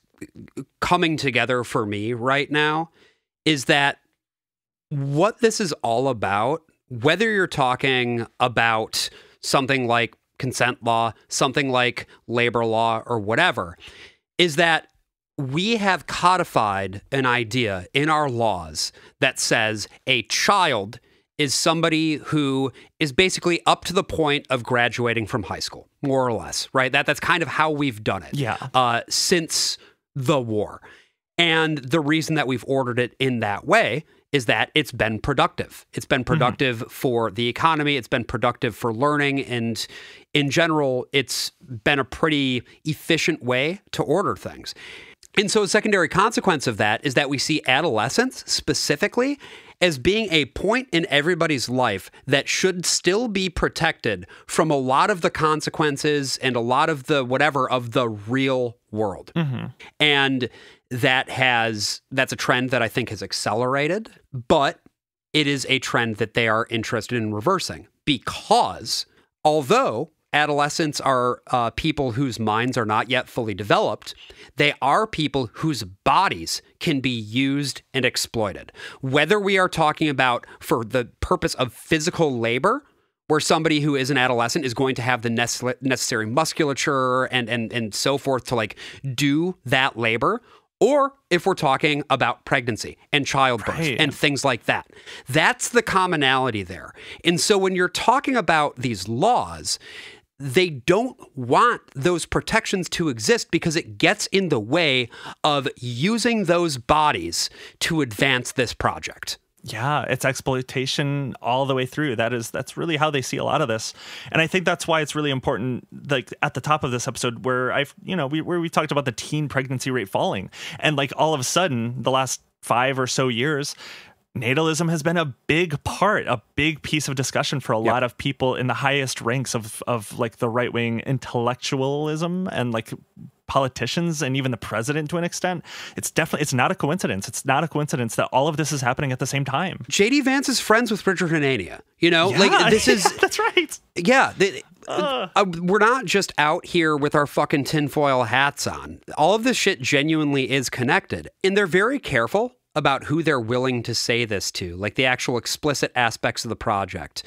coming together for me right now is that what this is all about, whether you're talking about something like consent law, something like labor law, or whatever, is that we have codified an idea in our laws that says a child is somebody who is basically up to the point of graduating from high school, more or less, right? That's kind of how we've done it since the war. And the reason that we've ordered it in that way is that it's been productive. It's been productive for the economy. It's been productive for learning. And in general, it's been a pretty efficient way to order things. And so a secondary consequence of that is that we see adolescence specifically as being a point in everybody's life that should still be protected from a lot of the consequences and a lot of the whatever of the real world. And that's a trend that I think has accelerated, but it is a trend that they are interested in reversing, because although adolescents are people whose minds are not yet fully developed, they are people whose bodies can be used and exploited. Whether we are talking about for the purpose of physical labor, where somebody who is an adolescent is going to have the necessary musculature and so forth to like do that labor, or if we're talking about pregnancy and childbirth and things like that. That's the commonality there. And so when you're talking about these laws, they don't want those protections to exist because it gets in the way of using those bodies to advance this project. Yeah, it's exploitation all the way through. That's really how they see a lot of this. And I think that's why it's really important, like at the top of this episode where we talked about the teen pregnancy rate falling, and like all of a sudden the last 5 or so years, natalism has been a big piece of discussion for a lot of people in the highest ranks of like the right-wing intellectualism and like politicians and even the president to an extent. It's not a coincidence. It's not a coincidence that all of this is happening at the same time. JD Vance is friends with Richard Hanania. Like this is that's right. Yeah. We're not just out here with our fucking tinfoil hats on. All of this shit genuinely is connected, and they're very careful about who they're willing to say this to, like the actual explicit aspects of the project,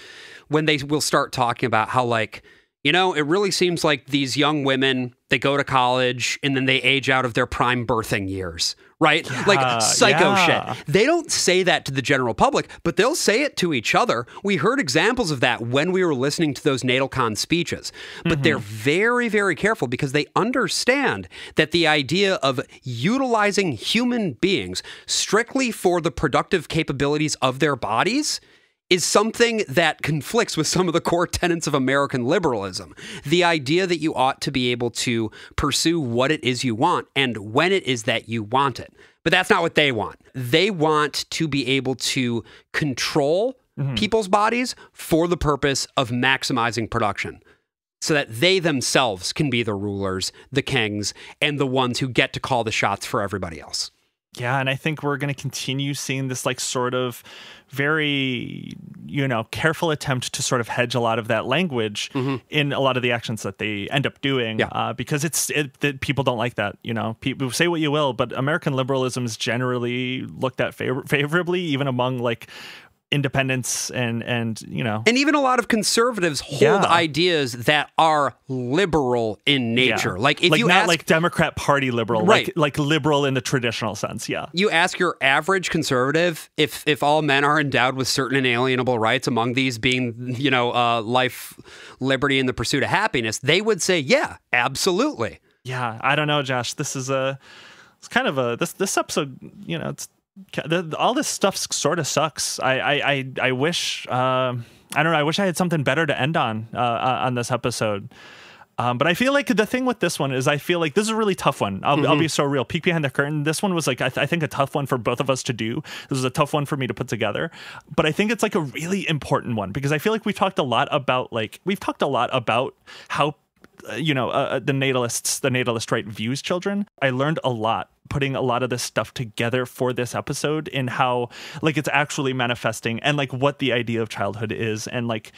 when they will start talking about how, like, it really seems like these young women, they go to college and then they age out of their prime birthing years, right? Like psycho shit. They don't say that to the general public, but they'll say it to each other. We heard examples of that when we were listening to those NatalCon speeches, but they're very, very careful because they understand that the idea of utilizing human beings strictly for the productive capabilities of their bodies is something that conflicts with some of the core tenets of American liberalism. The idea that you ought to be able to pursue what it is you want and when it is that you want it. But that's not what they want. They want to be able to control people's bodies for the purpose of maximizing production, so that they themselves can be the rulers, the kings, and the ones who get to call the shots for everybody else. Yeah, and I think we're going to continue seeing this like sort of very, careful attempt to sort of hedge a lot of that language in a lot of the actions that they end up doing, because that people don't like that. People say what you will, but American liberalism is generally looked at favorably, even among like independence and you know. And even a lot of conservatives hold ideas that are liberal in nature. Like if you not ask, like Democrat Party liberal, right. like liberal in the traditional sense. Yeah. You ask your average conservative if all men are endowed with certain inalienable rights, among these being, you know, life, liberty, and the pursuit of happiness, they would say, yeah, absolutely. Yeah, I don't know, Josh. This is it's kind of this episode, you know, it's all this stuff sort of sucks. I wish I don't know. I wish I had something better to end on this episode. But I feel like the thing with this one is I feel like this is a really tough one. I'll be so real. Peek behind the curtain. This one was like, I think a tough one for both of us to do. This was a tough one for me to put together. But I think it's like a really important one because I feel like we've talked a lot about how, you know, the natalist right views children. I learned a lot putting a lot of this stuff together for this episode in how like it's actually manifesting and like what the idea of childhood is and like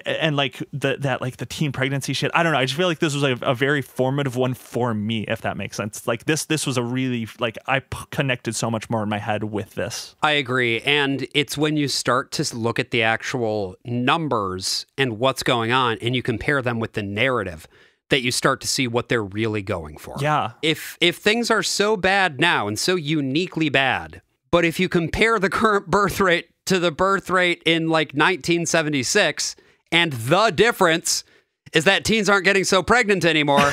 and like the teen pregnancy shit. I don't know. I just feel like this was a very formative one for me, if that makes sense. Like this was a really like connected so much more in my head with this. I agree. And it's when you start to look at the actual numbers and what's going on and you compare them with the narrative that you start to see what they're really going for. Yeah. If things are so bad now and so uniquely bad, but if you compare the current birth rate to the birth rate in like 1976, and the difference is that teens aren't getting so pregnant anymore,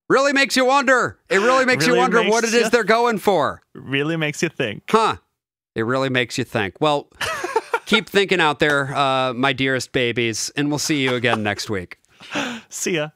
really makes you wonder. It really makes you wonder what it is they're going for. Really makes you think. Huh. It really makes you think. Well, keep thinking out there, my dearest babies, and we'll see you again next week. See ya.